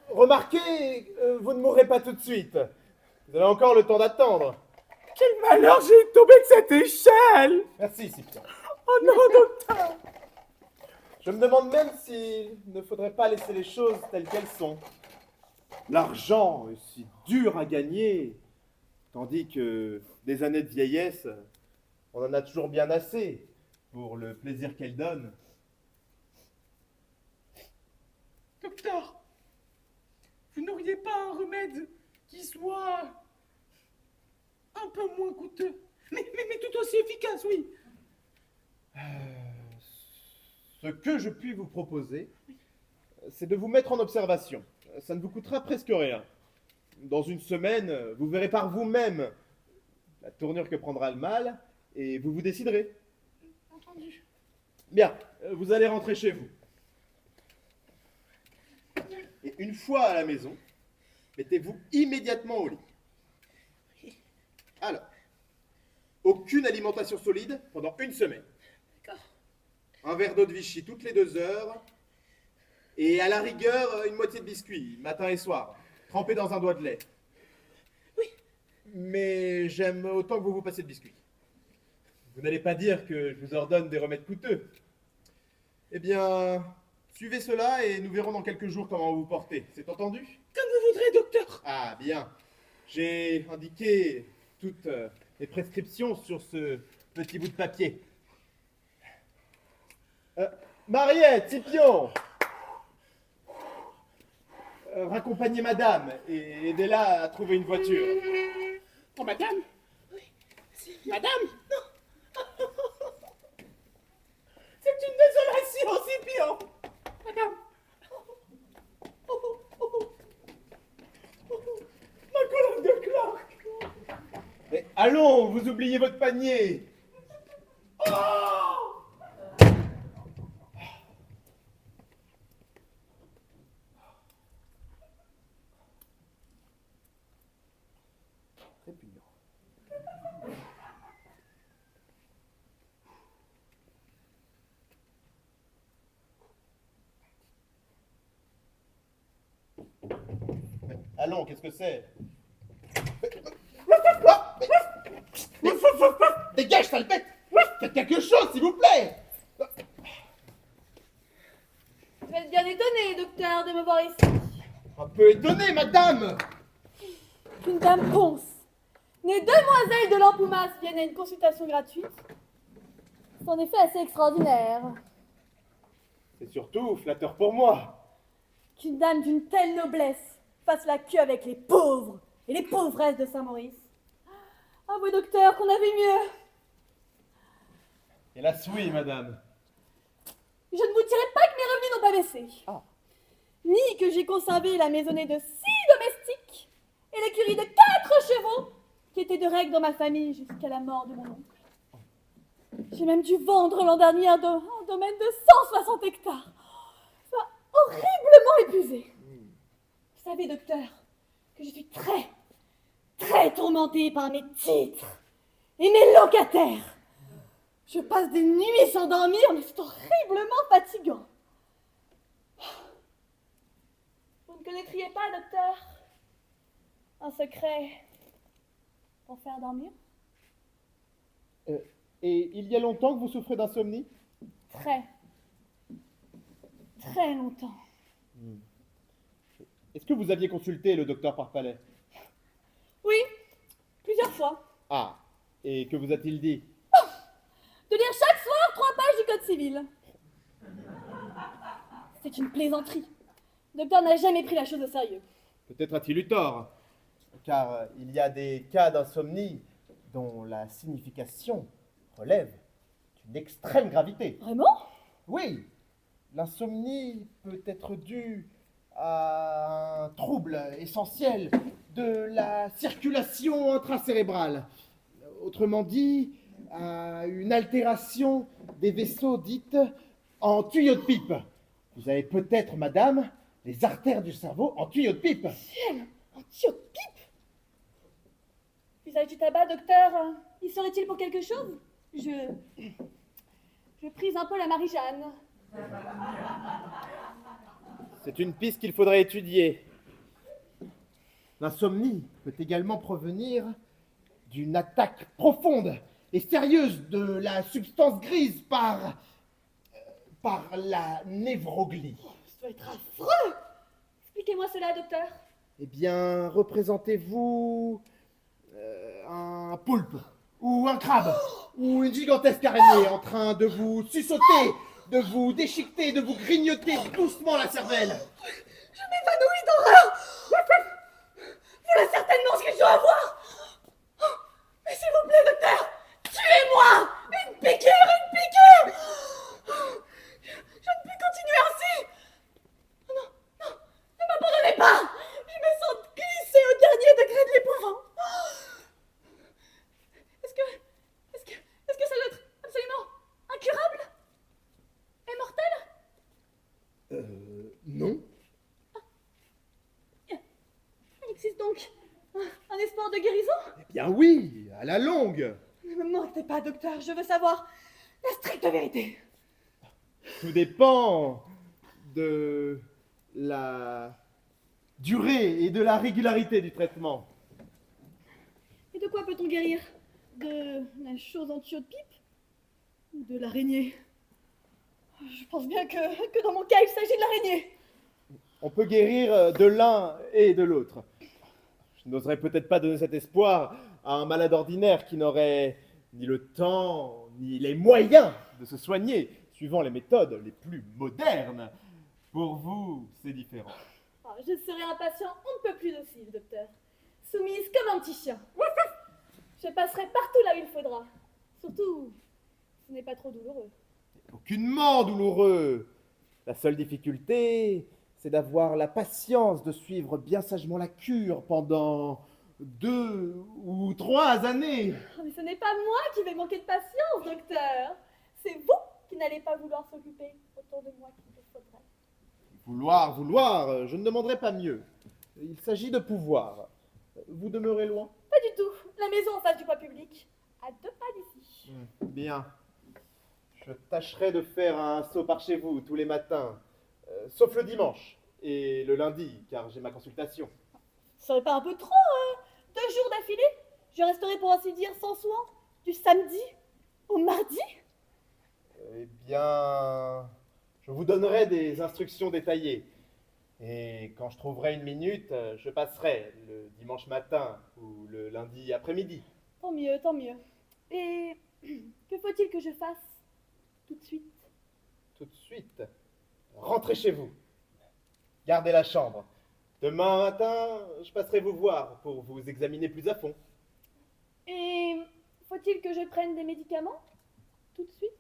Remarquez, vous ne mourrez pas tout de suite. Vous avez encore le temps d'attendre. Quel malheur, j'ai tombé de cette échelle. Merci, Scipion. Oh non, docteur. Je me demande même s'il ne faudrait pas laisser les choses telles qu'elles sont. L'argent est si dur à gagner, tandis que des années de vieillesse, on en a toujours bien assez pour le plaisir qu'elles donnent. Docteur, vous n'auriez pas un remède qui soit un peu moins coûteux, mais tout aussi efficace, oui. Ce que je puis vous proposer, c'est de vous mettre en observation. Ça ne vous coûtera presque rien. Dans une semaine, vous verrez par vous-même la tournure que prendra le mal, et vous vous déciderez. Entendu. Bien, vous allez rentrer chez vous. Et une fois à la maison, mettez-vous immédiatement au lit. Alors, aucune alimentation solide pendant une semaine. D'accord. Un verre d'eau de Vichy toutes les 2 heures. Et à la rigueur, une moitié de biscuit, matin et soir, trempé dans un doigt de lait. Oui. Mais j'aime autant que vous vous passez de biscuit. Vous n'allez pas dire que je vous ordonne des remèdes coûteux. Eh bien, suivez cela et nous verrons dans quelques jours comment vous vous portez. C'est entendu? Comme vous voudrez, docteur. Ah, bien. J'ai indiqué toutes les prescriptions sur ce petit bout de papier. Mariette, Scipion, raccompagnez madame et aidez-la à trouver une voiture. Oh, madame. Oui. Madame. Non. C'est une désolation, Scipion. Madame. Ma colonne de Clark. Mais allons, vous oubliez votre panier. Répugnant. Mais allons, qu'est-ce que c'est? Dégage, sale bête! Faites quelque chose, s'il vous plaît! Vous êtes bien étonné, docteur, de me voir ici. Un peu étonné, madame! Qu'une dame Ponce, née demoiselle de l'Ampoumas, vienne à une consultation gratuite. C'est en effet assez extraordinaire. C'est surtout flatteur pour moi. Qu'une dame d'une telle noblesse fasse la queue avec les pauvres et les pauvresses de Saint-Maurice. Avouez, docteur, qu'on avait mieux. Hélas, oui, madame. Je ne vous dirai pas que mes revenus n'ont pas baissé. Ah. Ni que j'ai conservé la maisonnée de 6 domestiques et l'écurie de 4 chevaux qui étaient de règle dans ma famille jusqu'à la mort de mon oncle. J'ai même dû vendre l'an dernier un domaine de 160 hectares. Ça m'a horriblement épuisé. Vous savez, docteur, que je suis très tourmentée par mes titres et mes locataires. Je passe des nuits sans dormir, mais c'est horriblement fatigant. Vous ne connaîtriez pas, docteur, un secret pour faire dormir? Et il y a longtemps que vous souffrez d'insomnie? Très longtemps. Est-ce que vous aviez consulté le docteur Parpalais? Oui, plusieurs fois. Ah, et que vous a-t-il dit? De lire chaque soir 3 pages du Code civil. C'est une plaisanterie. Le docteur n'a jamais pris la chose au sérieux. Peut-être a-t-il eu tort. car il y a des cas d'insomnie dont la signification relève d'une extrême gravité. Vraiment? Oui, l'insomnie peut être due à un trouble essentiel de la circulation intracérébrale. Autrement dit, à une altération des vaisseaux dites en tuyaux de pipe. Vous avez peut-être, madame, les artères du cerveau en tuyaux de pipe. Un tuyau de pipe? L'usage du tabac, docteur, y serait-il pour quelque chose? Je prise un peu la Marie-Jeanne. C'est une piste qu'il faudrait étudier. L'insomnie peut également provenir d'une attaque profonde et sérieuse de la substance grise par la névroglie. Ça doit être affreux! Expliquez-moi cela, docteur. Eh bien, représentez-vous un poulpe, ou un crabe, ou une gigantesque araignée en train de vous suçoter, de vous déchiqueter, de vous grignoter doucement la cervelle. Je m'évanouis d'horreur! Voilà certainement ce que je dois avoir! Oh, mais s'il vous plaît, docteur, tuez-moi! Une piqûre, une piqûre! Je ne puis continuer ainsi! Oh non, non, ne m'abandonnez pas! Je me sens glisser au dernier degré de l'épouvant! Est-ce que ça doit être absolument incurable? Et mortel? Non. Il existe donc un espoir de guérison? Eh bien oui, à la longue. Ne me mentez pas, docteur, je veux savoir la stricte vérité. Tout dépend de la durée et de la régularité du traitement. Et de quoi peut-on guérir? De la chose en tuyau de pipe? Ou de l'araignée? Je pense bien que dans mon cas, il s'agit de l'araignée. On peut guérir de l'un et de l'autre. Je n'oserais peut-être pas donner cet espoir à un malade ordinaire qui n'aurait ni le temps, ni les moyens de se soigner, suivant les méthodes les plus modernes. Pour vous, c'est différent. Oh, je serai un patient on ne peut plus docile, docteur. Soumise comme un petit chien. Je passerai partout là où il faudra. Surtout, ce n'est pas trop douloureux. Aucunement douloureux. La seule difficulté, c'est d'avoir la patience de suivre bien sagement la cure pendant 2 ou 3 années. Oh, mais ce n'est pas moi qui vais manquer de patience, docteur. C'est vous qui n'allez pas vouloir s'occuper autour de moi qu'il vous faudrait. Vouloir, je ne demanderai pas mieux. Il s'agit de pouvoir. Vous demeurez loin? Pas du tout. La maison en face du poids public. À 2 pas d'ici. Bien. Je tâcherai de faire un saut par chez vous tous les matins, sauf le dimanche et le lundi, car j'ai ma consultation. Ce serait pas un peu trop, 2 jours d'affilée? Je resterai pour ainsi dire sans soin, du samedi au mardi? Eh bien, je vous donnerai des instructions détaillées. Et quand je trouverai une minute, je passerai le dimanche matin ou le lundi après-midi. Tant mieux, tant mieux. Et que faut-il que je fasse tout de suite? Tout de suite, rentrez chez vous. Gardez la chambre. Demain matin, je passerai vous voir pour vous examiner plus à fond. Et faut-il que je prenne des médicaments tout de suite?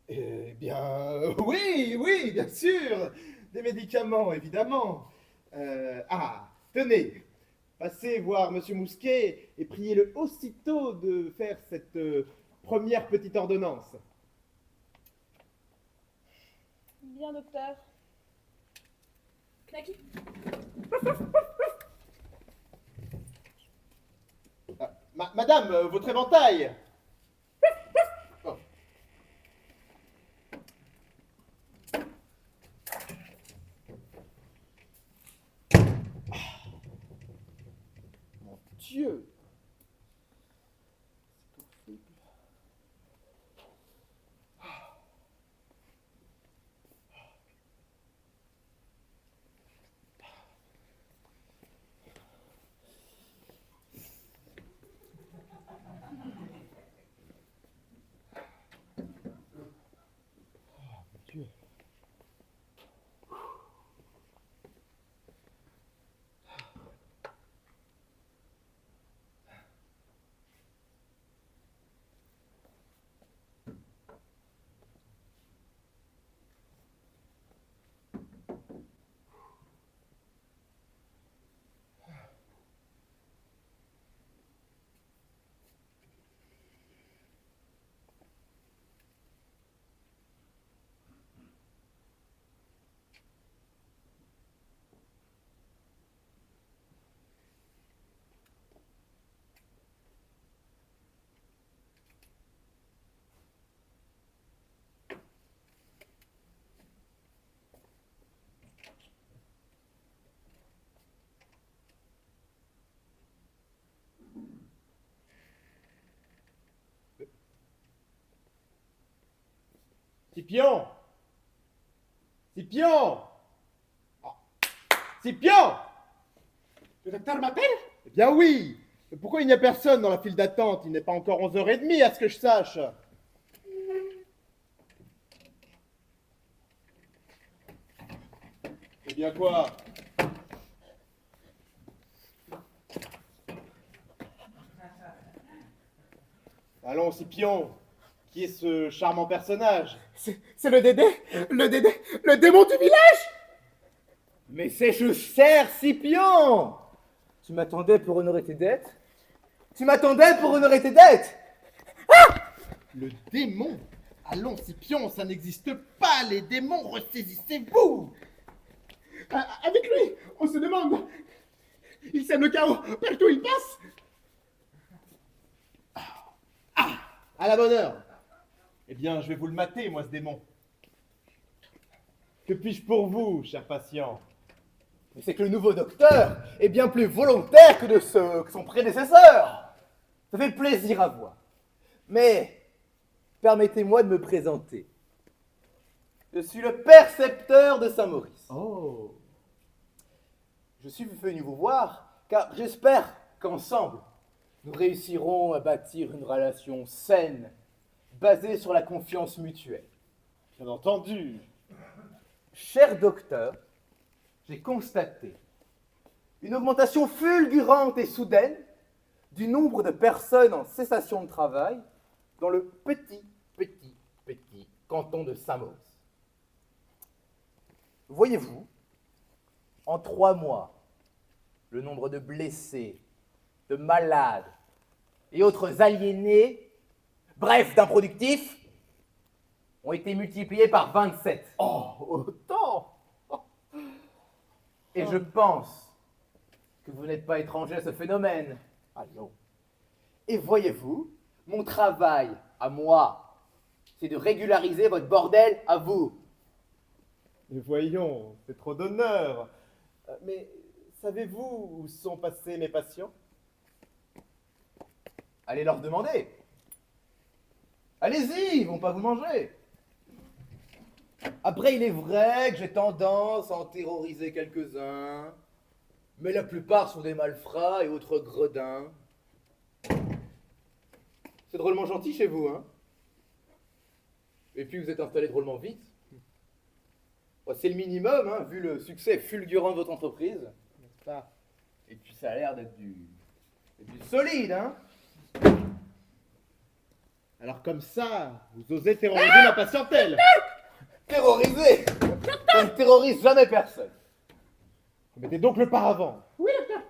Eh bien, oui, bien sûr. Des médicaments, évidemment. Tenez. Passez voir Monsieur Mousquet et priez-le aussitôt de faire cette première petite ordonnance. Bien, docteur. Knacky. Madame, votre éventail. Oh. Mon Dieu. Dieu. Scipion! Scipion! Oh. Scipion! Le docteur m'appelle? Eh bien oui! Mais pourquoi il n'y a personne dans la file d'attente? Il n'est pas encore 11h30 à ce que je sache. Eh bien quoi? Allons, Scipion, qui est ce charmant personnage? C'est le Dédé, le démon du village. Mais c'est cher, Scipion! Tu m'attendais pour honorer tes dettes? Tu m'attendais pour honorer tes dettes! Le démon? Allons, Scipion, ça n'existe pas, les démons, ressaisissez-vous! Avec lui, on se demande. Il sème le chaos partout où il passe. À la bonne heure! Eh bien, je vais vous le mater, moi, ce démon. Que puis-je pour vous, cher patient? Mais c'est que le nouveau docteur est bien plus volontaire que son prédécesseur. Ça fait plaisir à voir. Mais permettez-moi de me présenter. Je suis le percepteur de Saint-Maurice. Oh! Je suis venu vous voir car j'espère qu'ensemble, nous réussirons à bâtir une relation saine, basée sur la confiance mutuelle. Bien entendu! Cher docteur, j'ai constaté une augmentation fulgurante et soudaine du nombre de personnes en cessation de travail dans le petit canton de Saint-Maurice. Voyez-vous, en 3 mois, le nombre de blessés, de malades et autres aliénés, bref, d'improductifs, ont été multipliés par 27. Oh, autant! Et je pense que vous n'êtes pas étranger à ce phénomène. Ah non. Et voyez-vous, mon travail à moi, c'est de régulariser votre bordel à vous. Mais voyons, c'est trop d'honneur. Mais savez-vous où sont passés mes patients? Allez leur demander. Allez-y, ils vont pas vous manger. Après, il est vrai que j'ai tendance à en terroriser quelques-uns, mais la plupart sont des malfrats et autres gredins. C'est drôlement gentil chez vous, hein? Et puis vous êtes installé drôlement vite. Bon, c'est le minimum, hein, vu le succès fulgurant de votre entreprise, n'est-ce pas? Et puis ça a l'air d'être du solide, hein? Alors comme ça, vous osez terroriser ma patientèle! Terroriser! On ne terrorise jamais personne. Mettez donc le paravent. Oui, docteur.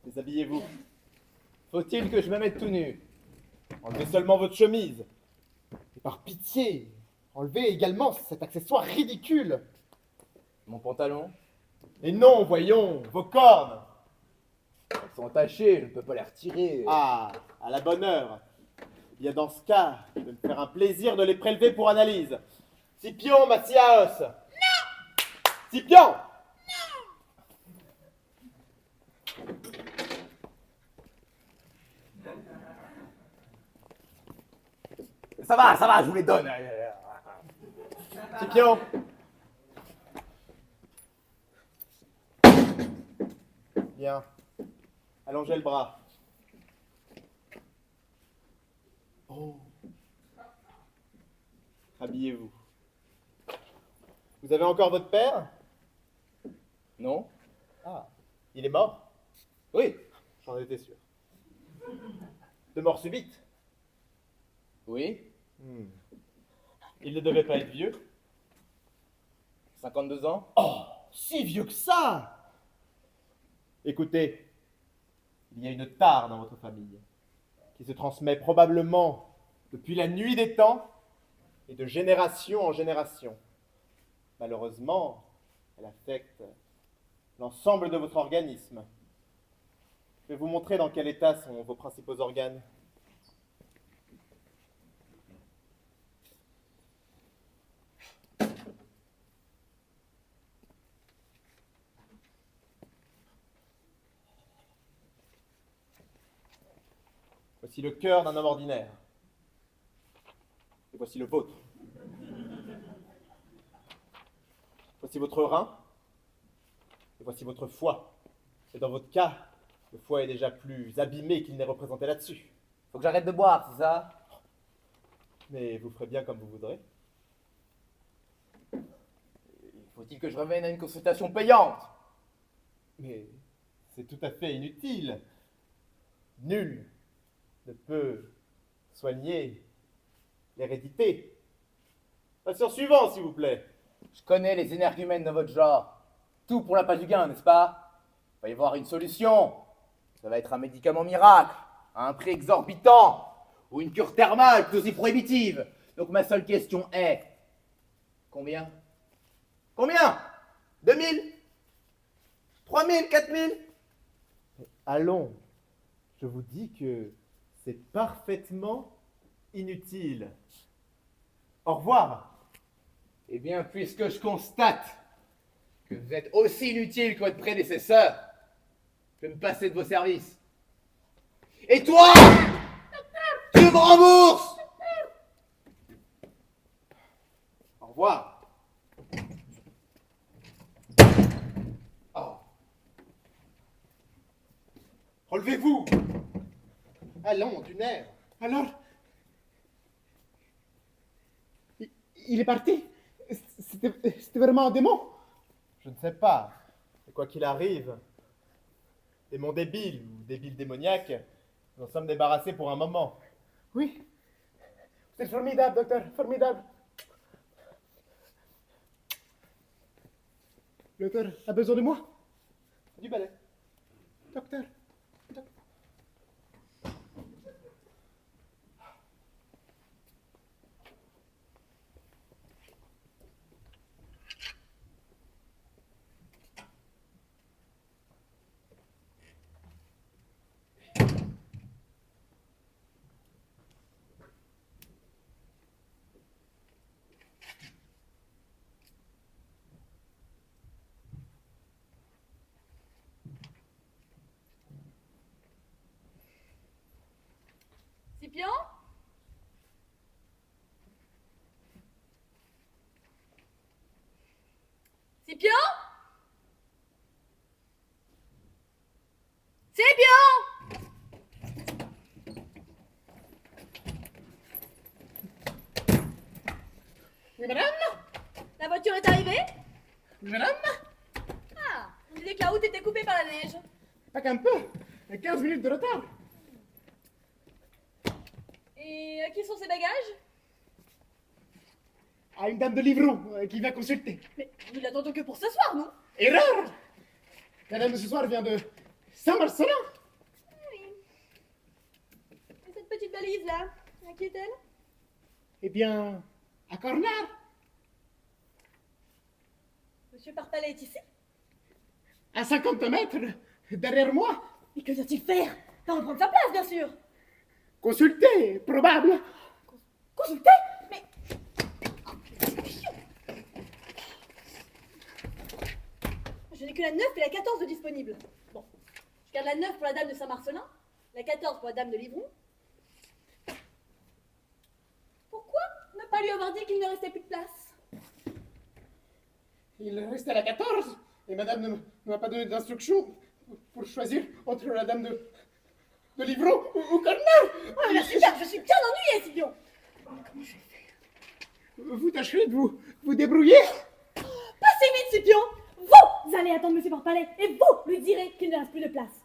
Déshabillez-vous. Faut-il que je me mette tout nu? Enlevez seulement votre chemise. Et par pitié, enlevez également cet accessoire ridicule. Mon pantalon? Et non, voyons, vos cornes. Elles sont attachées, je ne peux pas les retirer. Ah, à la bonne heure. Eh bien dans ce cas, je vais me faire un plaisir de les prélever pour analyse. Scipion, Maciaos. Non! Scipion! Ça va, je vous les donne. Scipion! Bien. Allongez le bras. Oh. Habillez-vous. Vous avez encore votre père? Non? Ah. Il est mort? Oui. J'en étais sûr. De mort subite? Oui. Il ne devait pas être vieux? 52 ans? Oh, si vieux que ça! Écoutez, il y a une tare dans votre famille qui se transmet probablement depuis la nuit des temps et de génération en génération. Malheureusement, elle affecte l'ensemble de votre organisme. Je vais vous montrer dans quel état sont vos principaux organes. Voici le cœur d'un homme ordinaire. Et voici le vôtre. Voici votre rein. Et voici votre foie. Et dans votre cas, le foie est déjà plus abîmé qu'il n'est représenté là-dessus. Faut que j'arrête de boire, c'est ça? Mais vous ferez bien comme vous voudrez. Faut-il que je revienne à une consultation payante? Mais c'est tout à fait inutile. Nul ne peut soigner l'hérédité. Patient suivant, s'il vous plaît. Je connais les énergumènes de votre genre. Tout pour l'appât du gain, n'est-ce pas? Il va y avoir une solution. Ça va être un médicament miracle, à un prix exorbitant, ou une cure thermale tout aussi prohibitive. Donc ma seule question est... Combien? Combien? 2000? 3000? 4000? Allons, je vous dis que c'est parfaitement inutile. Au revoir. Eh bien, puisque je constate que vous êtes aussi inutile que votre prédécesseur, je vais me passer de vos services. Et toi, tu me rembourses! Au revoir. Oh. Relevez-vous. Allons, du nerf. Alors, il est parti? C'était vraiment un démon? Je ne sais pas. Et quoi qu'il arrive, démon débile ou débile démoniaque, nous en sommes débarrassés pour un moment. Oui. C'est formidable, docteur, formidable. Le docteur a besoin de moi? Du balai. Docteur. Scipion? Scipion? Scipion? Oui, madame? La voiture est arrivée? Oui, madame? Ah, on disait que la route était coupée par la neige. Pas qu'un peu. 15 minutes de retard. Et qui sont ces bagages? À une dame de Livron qui va consulter. Mais nous l'attendons que pour ce soir, non? Erreur! La dame de ce soir vient de Saint-Marcelin. Oui. Et cette petite valise là, à qui est-elle? Eh bien, à Cornard. Monsieur Parpalet est ici? À 50 mètres derrière moi. Mais que doit-il faire? Pas reprendre sa place, bien sûr. Consulter, probable. Consulter? Mais... Je n'ai que la 9 et la 14 de disponibles. Bon, je garde la 9 pour la dame de Saint-Marcelin, la 14 pour la dame de Livron. Pourquoi ne pas lui avoir dit qu'il ne restait plus de place? Il reste à la 14. Et madame ne m'a pas donné d'instruction pour choisir entre la dame de Livron ou Cornard. Oh, mais je suis bien ennuyée, Scipion. Vous tâcherez de vous débrouiller. Passez vite, Scipion. Vous allez attendre monsieur Parpalet et vous lui direz qu'il ne reste plus de place.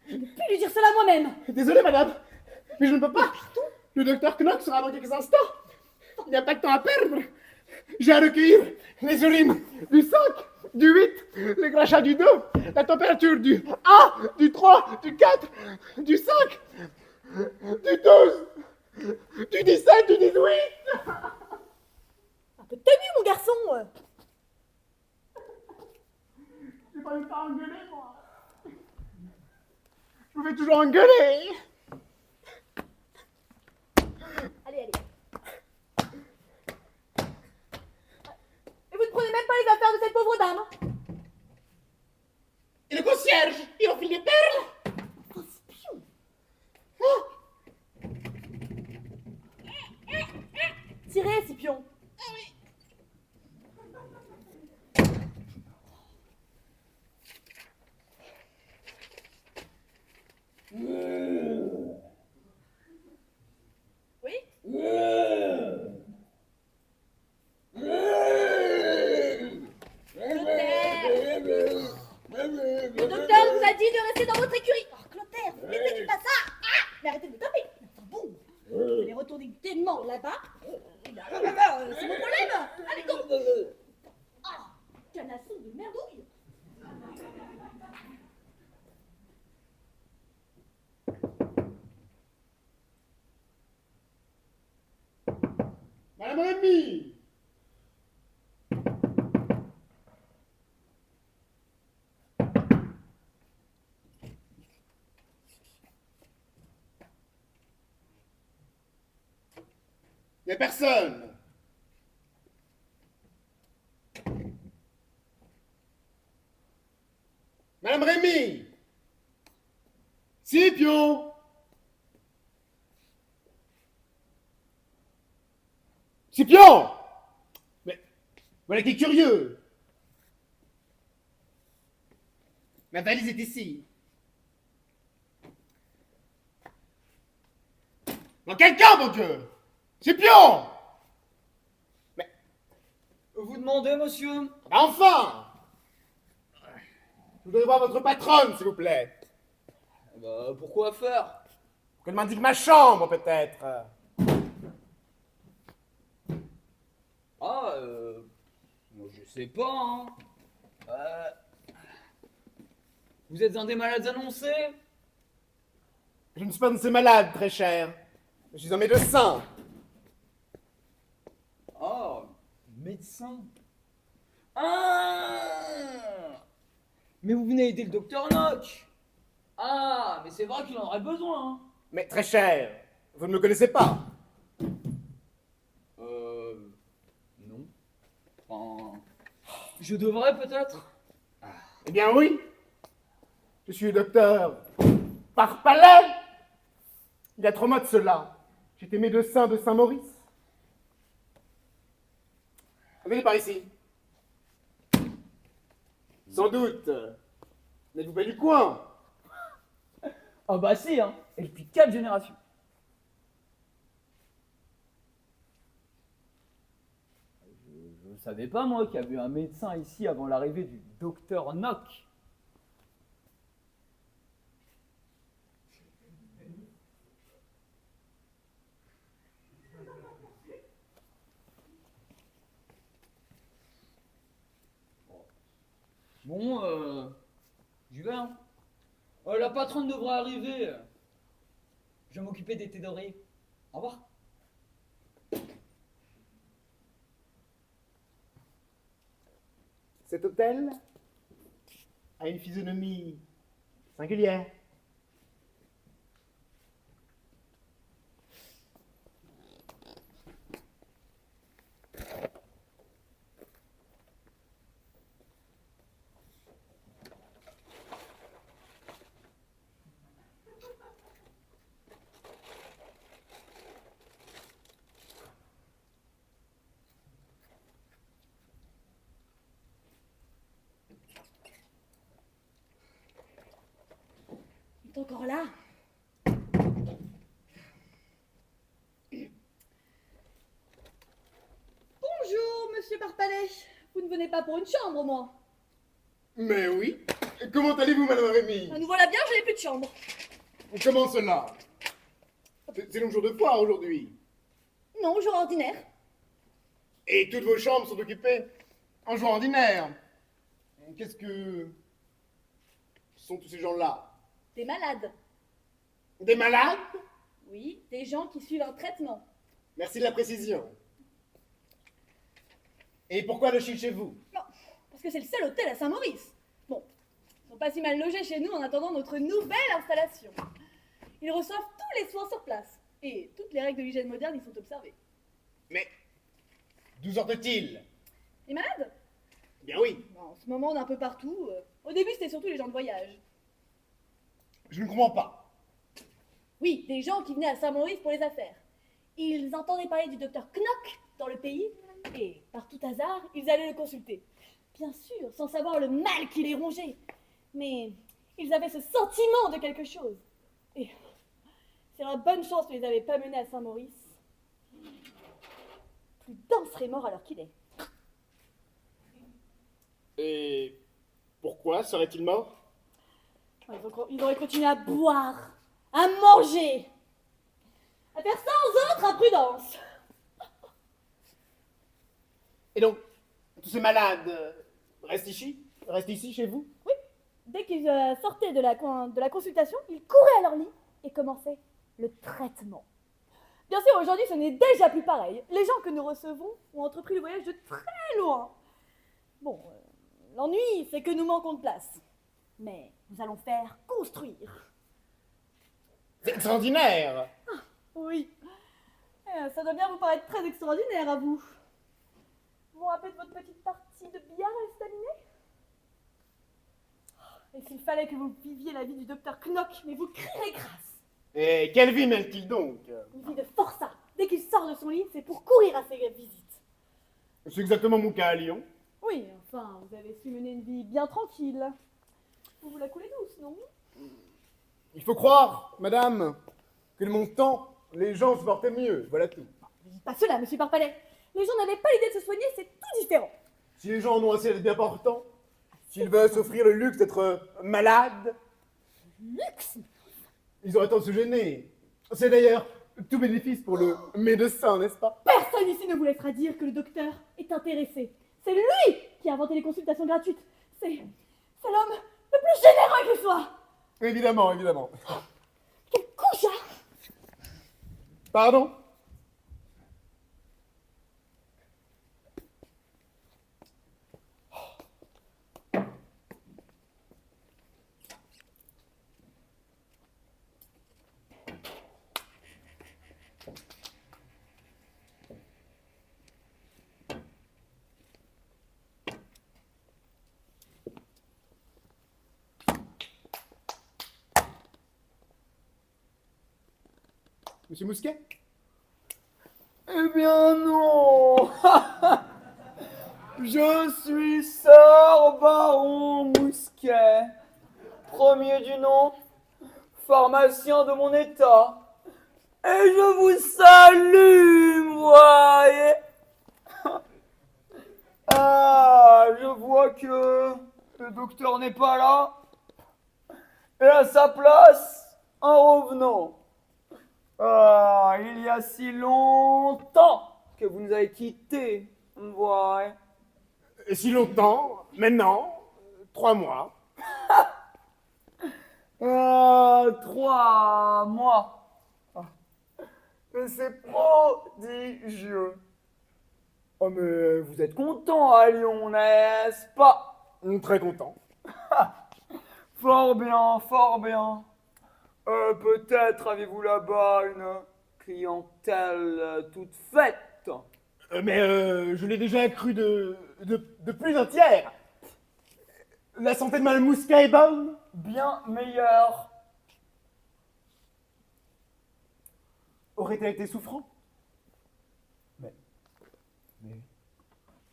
Je ne puis lui dire cela moi-même. Désolé, madame, mais je ne peux pas. Le docteur Knock sera dans quelques instants. Il n'y a pas de temps à perdre. J'ai à recueillir les urines du 5, du 8, les crachats du 2, la température du 1, du 3, du 4, du 5, du 12, du 17, du 18. Un peu de tenue, mon garçon. J'ai pas eu le temps d'engueuler, moi. Je me fais toujours engueuler. Allez, allez. Et vous ne prenez même pas les affaires de cette pauvre dame. Et le concierge, il enfile des perles. Oh, Scipion. Oh, Rémy! Il n'y a personne. Madame Rémy! Scipion! Scipion! Mais voilà qui est curieux. Ma valise est ici. Dans quel camp, mon Dieu? Scipion! Mais Vous demandez, monsieur? enfin! Je voudrais voir votre patronne, s'il vous plaît. Bah, pourquoi faire? Qu'elle m'indique ma chambre, peut-être. Ah, moi je sais pas, hein. Vous êtes un des malades annoncés? Je ne suis pas de ces malades, très cher. Je suis un médecin. Ah, médecin. Ah! Mais vous venez aider le docteur Nock. Ah, mais c'est vrai qu'il en aurait besoin, hein. Mais très cher, vous ne me connaissez pas. Non. Enfin, je devrais peut-être. Eh bien oui. Je suis le docteur Parpalais. Il y a 3 mois de cela. J'étais médecin de Saint-Maurice. Venez par ici. Sans doute. N'êtes-vous pas du coin? Ah bah si, hein. Et depuis 4 générations. Je ne savais pas, moi, qu'il y avait un médecin ici avant l'arrivée du docteur Nock. Bon, j'y vais, hein. La patronne devrait arriver. Je vais m'occuper des théories. Au revoir. Cet hôtel a une physionomie singulière. Il est encore là. Bonjour, monsieur Parpalais. Vous ne venez pas pour une chambre, au moins. Mais oui. Comment allez-vous, madame Rémy? Nous voilà bien, je n'ai plus de chambre. Comment cela? C'est le jour de foire aujourd'hui. Non, jour ordinaire. Et toutes vos chambres sont occupées en jour ordinaire. Qu'est-ce que sont tous ces gens-là? Des malades. Des malades? Oui, des gens qui suivent un traitement. Merci de la précision. Et pourquoi le chic chez vous? Non, parce que c'est le seul hôtel à Saint-Maurice. Bon, ils sont pas si mal logés chez nous en attendant notre nouvelle installation. Ils reçoivent tous les soins sur place. Et toutes les règles de l'hygiène moderne y sont observées. Mais d'où sortent-ils? Les malades? Eh bien oui. Bon, en ce moment, d'un peu partout. Au début, c'était surtout les gens de voyage. Je ne comprends pas. Oui, des gens qui venaient à Saint-Maurice pour les affaires. Ils entendaient parler du docteur Knock dans le pays, et par tout hasard, ils allaient le consulter. Bien sûr, sans savoir le mal qui les rongeait. Mais ils avaient ce sentiment de quelque chose. Et c'est la bonne chance ne les avait pas menés à Saint-Maurice. Plus d'un serait mort alors qu'il est. Et pourquoi serait-il mort? Ils auraient continué à boire, à manger, à faire sans autre imprudence. Et donc, tous ces malades restent ici chez vous? Oui, dès qu'ils sortaient de la consultation, ils couraient à leur lit et commençaient le traitement. Bien sûr, aujourd'hui, ce n'est déjà plus pareil. Les gens que nous recevons ont entrepris le voyage de très loin. Bon, l'ennui, c'est que nous manquons de place. Mais nous allons faire construire. C'est extraordinaire. Oui. Ça doit bien vous paraître très extraordinaire à vous. Vous vous rappelez de votre petite partie de billard estaminet? Et s'il fallait que vous viviez la vie du docteur Knock, mais vous crierez grâce. Et quelle vie mène-t-il donc? Une vie de forçat. Dès qu'il sort de son lit, c'est pour courir à ses visites. C'est exactement mon cas à Lyon. Oui, enfin, vous avez su mener une vie bien tranquille. Vous vous la coulez douce, non? Il faut croire, madame, que de mon temps, les gens se portaient mieux, voilà tout. Ne dites pas cela, monsieur Parpalet. Les gens n'avaient pas l'idée de se soigner, c'est tout différent. Si les gens en ont assez d'être bien portants, s'ils veulent s'offrir le luxe d'être malades, Luxe. ils auraient tort de se gêner. C'est d'ailleurs tout bénéfice pour le médecin, n'est-ce pas? Personne ici ne vous laissera dire que le docteur est intéressé. C'est lui qui a inventé les consultations gratuites. C'est l'homme le plus généreux qui soit. Évidemment, évidemment. Quel couchard. Pardon? Monsieur Mousquet? Eh bien non. Je suis Sir Baron Mousquet, premier du nom, pharmacien de mon état. Et je vous salue, voyez. Ah, je vois que le docteur n'est pas là. Et à sa place, un revenant. Ah, il y a si longtemps que vous nous avez quittés, voyez. Et si longtemps, maintenant, 3 mois. Ah, 3 mois. Ah. Mais c'est prodigieux. Oh, mais vous êtes content à Lyon, n'est-ce pas? Très content. Fort bien, fort bien. Peut-être avez-vous là-bas une clientèle toute faite. Mais je l'ai déjà accru de plus d'un tiers. La santé de Madame Mousquet est bonne? Bien meilleur. Aurait-elle été souffrant?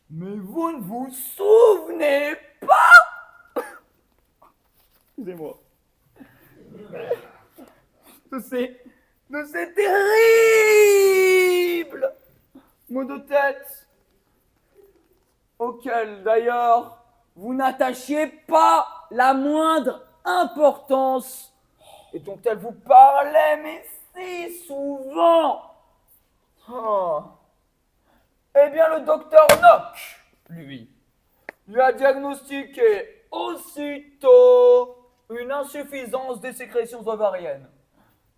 Mais vous ne vous souvenez pas? Excusez-moi. De ces terribles maux de tête auxquels d'ailleurs vous n'attachiez pas la moindre importance et dont elle vous parlait mais si souvent. Oh. Eh bien le docteur Knock, lui a diagnostiqué aussitôt une insuffisance des sécrétions ovariennes.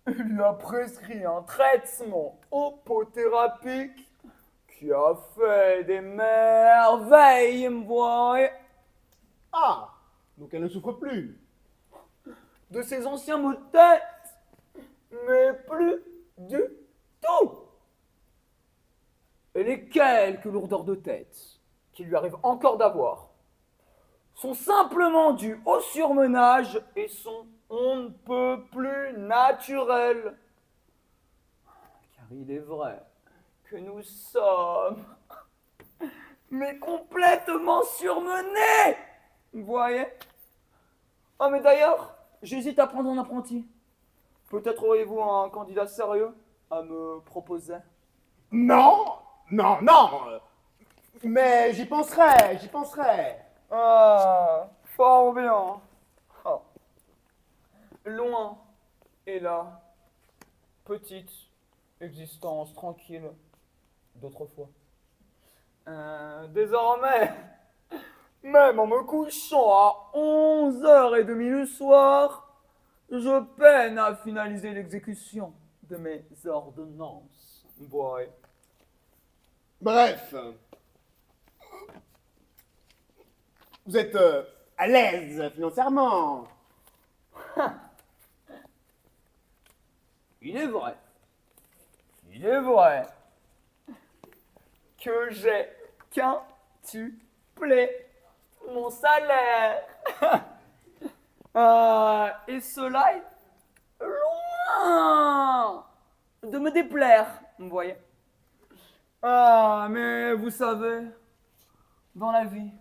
Il lui a prescrit un traitement opothérapique qui a fait des merveilles, me voyez. Ah, donc elle ne souffre plus. De ses anciens maux de tête, mais plus du tout. Et les quelques lourdeurs de tête qu'il lui arrive encore d'avoir sont simplement dus au surmenage et sont on ne peut plus naturel. Car il est vrai que nous sommes mais complètement surmenés. Vous voyez? Ah mais d'ailleurs, j'hésite à prendre un apprenti. Peut-être auriez-vous un candidat sérieux à me proposer? Non, non, non. Mais j'y penserai, j'y penserai. Ah, fort bien. Ah. Loin et là, petite existence tranquille d'autrefois. Désormais, même en me couchant à 11h30 le soir, je peine à finaliser l'exécution de mes ordonnances. Ouais. Bref. Vous êtes à l'aise financièrement. Il est vrai. Il est vrai que j'ai quintuplé mon salaire. Et cela est loin de me déplaire, vous voyez. Mais vous savez, dans la vie,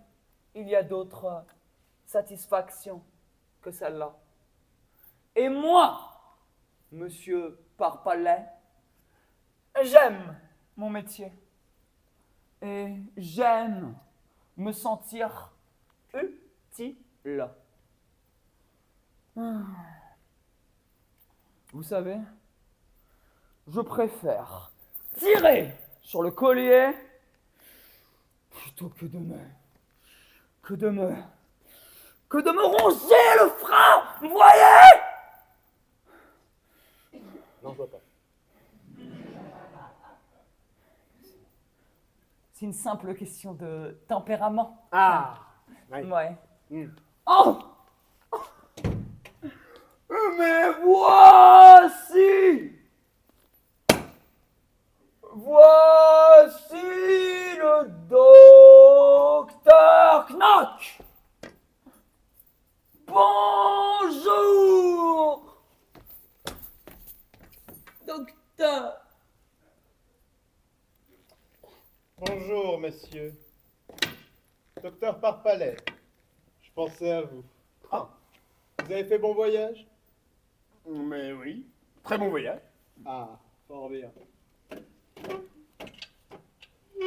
il y a d'autres satisfactions que celle-là. Et moi, monsieur Parpalais, j'aime mon métier. Et j'aime me sentir utile. Vous savez, je préfère tirer sur le collier plutôt que de me ronger le frein, vous voyez? Non, je vois pas. C'est une simple question de tempérament. Ah, ouais. Ouais. Hmm. Oh! Mais voici! Voici le docteur Knock! Bonjour! Docteur! Bonjour, monsieur. Docteur Parpalais. Je pensais à vous. Ah. Vous avez fait bon voyage? Mais oui, très bon voyage. Ah, fort bien.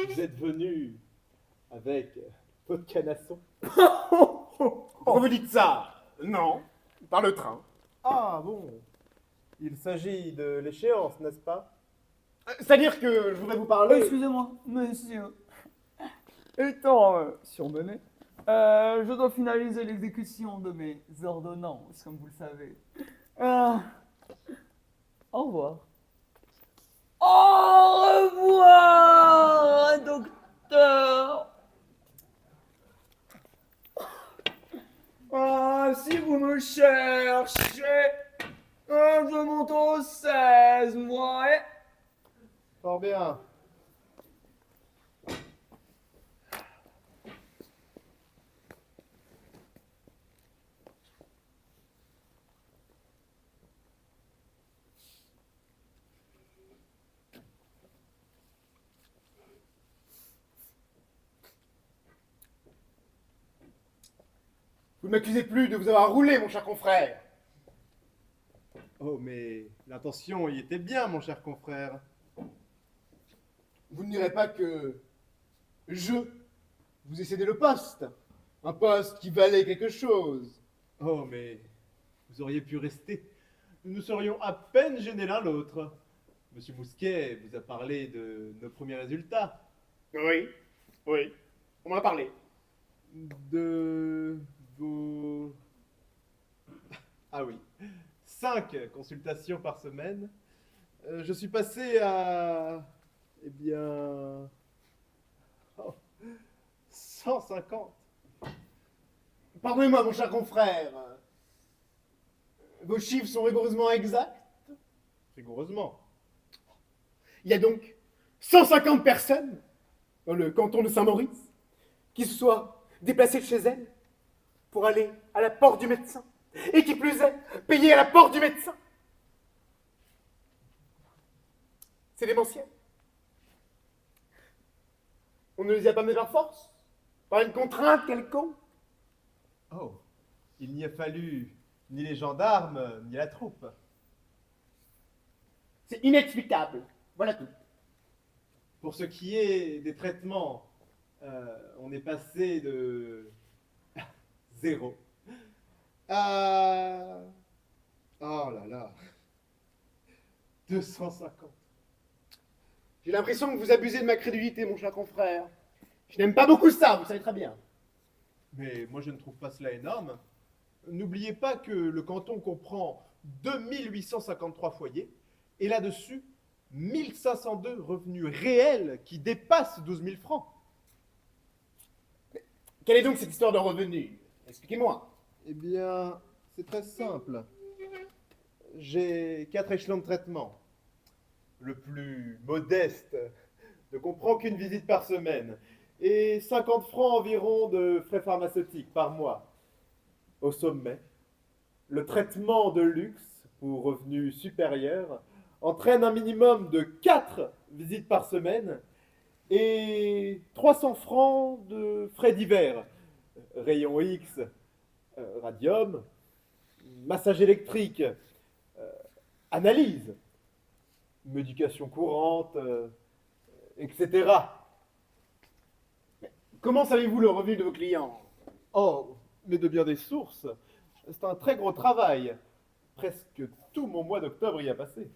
Vous êtes venu avec votre canasson? Pourquoi vous dites ça? Non, par le train. Ah bon. Il s'agit de l'échéance, n'est-ce pas? C'est-à-dire que je voudrais vous parler. Excusez-moi, monsieur. Étant surmené, je dois finaliser l'exécution de mes ordonnances, comme vous le savez. Au revoir. Au revoir, docteur. Si vous me cherchez, je monte au 16, ouais. Fort bien. Vous ne m'accusez plus de vous avoir roulé, mon cher confrère. Oh, mais l'intention y était bien, mon cher confrère. Vous ne direz pas que je vous ai cédé le poste. Un poste qui valait quelque chose. Oh, mais vous auriez pu rester. Nous nous serions à peine gênés l'un l'autre. Monsieur Mousquet vous a parlé de nos premiers résultats. Oui, oui, on m'en a parlé. De vos... Ah oui, 5 consultations par semaine. Je suis passé à... Eh bien... oh, 150. Pardonnez-moi, mon cher confrère. Vos chiffres sont rigoureusement exacts. Rigoureusement. Il y a donc 150 personnes dans le canton de Saint-Maurice qui se soient déplacées de chez elles pour aller à la porte du médecin. Et qui plus est, payer à la porte du médecin. C'est démentiel. On ne les y a pas mis par force, par une contrainte quelconque. Oh, il n'y a fallu ni les gendarmes, ni la troupe. C'est inexplicable. Voilà tout. Pour ce qui est des traitements, on est passé de 0 à... Oh là là, 250. J'ai l'impression que vous abusez de ma crédulité, mon cher confrère. Je n'aime pas beaucoup ça, vous savez très bien. Mais moi je ne trouve pas cela énorme. N'oubliez pas que le canton comprend 2853 foyers, et là-dessus, 1502 revenus réels qui dépassent 12 000 francs. Quelle est donc cette histoire de revenus? Expliquez-moi. Eh bien, c'est très simple. J'ai 4 échelons de traitement. Le plus modeste ne comprend qu'une visite par semaine et 50 francs environ de frais pharmaceutiques par mois. Au sommet, le traitement de luxe pour revenus supérieurs entraîne un minimum de 4 visites par semaine et 300 francs de frais divers. Rayon X, radium, massage électrique, analyse, médication courante, etc. Comment savez-vous le revenu de vos clients? Oh, mais de bien des sources, c'est un très gros travail. Presque tout mon mois d'octobre y a passé.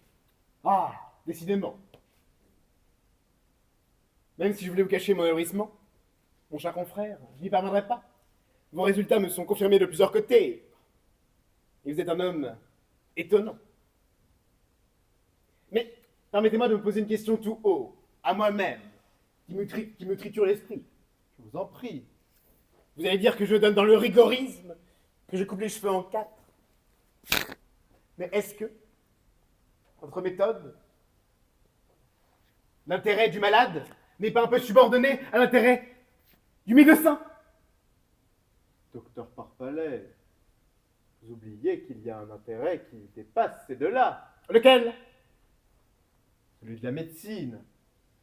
Ah, décidément. Même si je voulais vous cacher mon hérissement, mon cher confrère, je n'y parviendrai pas. Vos résultats me sont confirmés de plusieurs côtés. Et vous êtes un homme étonnant. Mais permettez-moi de vous poser une question tout haut, à moi-même, qui me triture l'esprit. Je vous en prie. Vous allez dire que je donne dans le rigorisme, que je coupe les cheveux en 4. Mais est-ce que votre méthode, l'intérêt du malade, n'est pas un peu subordonné à l'intérêt du médecin? Docteur Parpalais, vous oubliez qu'il y a un intérêt qui dépasse ces deux-là. Lequel? Celui de la médecine.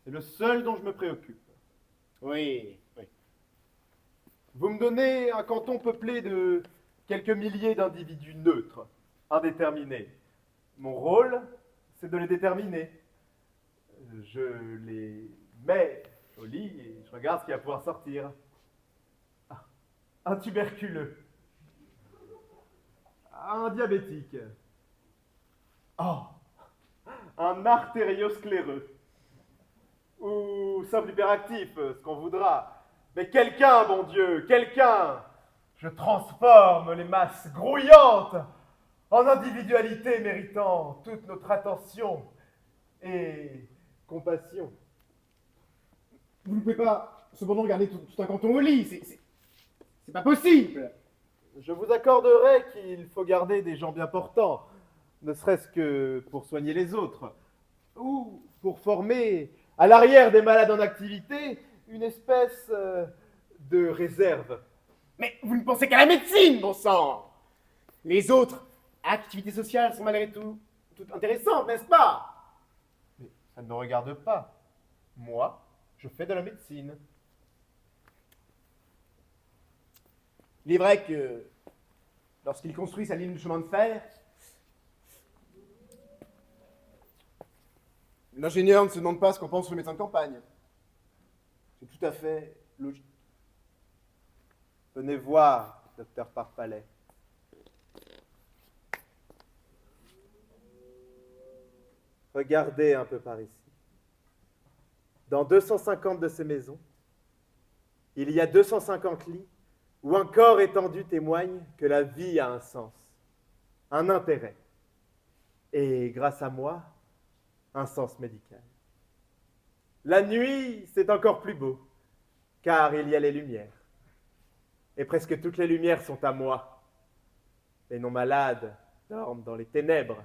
C'est le seul dont je me préoccupe. Oui, oui. Vous me donnez un canton peuplé de quelques milliers d'individus neutres, indéterminés. Mon rôle, c'est de les déterminer. Je les mets au lit et je regarde ce qui va pouvoir sortir. Ah, un tuberculeux. Un diabétique. Oh, un artérioscléreux. Ou simple hyperactif, ce qu'on voudra. Mais quelqu'un, bon Dieu, quelqu'un! Je transforme les masses grouillantes en individualités méritant toute notre attention et compassion. Vous ne pouvez pas cependant garder tout un canton au lit, c'est pas possible. Je vous accorderai qu'il faut garder des gens bien portants, ne serait-ce que pour soigner les autres, ou pour former, à l'arrière des malades en activité, une espèce de réserve. Mais vous ne pensez qu'à la médecine, bon sang! Les autres activités sociales sont malgré tout toutes intéressantes, n'est-ce pas? Mais ça ne me regarde pas. Moi, je fais de la médecine. Il est vrai que lorsqu'il construit sa ligne de chemin de fer, l'ingénieur ne se demande pas ce qu'en pense le médecin de campagne. C'est tout à fait logique. Venez voir, docteur Parpalais. Regardez un peu par ici. Dans 250 de ces maisons, il y a 250 lits où un corps étendu témoigne que la vie a un sens, un intérêt, et grâce à moi, un sens médical. La nuit, c'est encore plus beau, car il y a les lumières. Et presque toutes les lumières sont à moi. Les non malades dorment dans les ténèbres.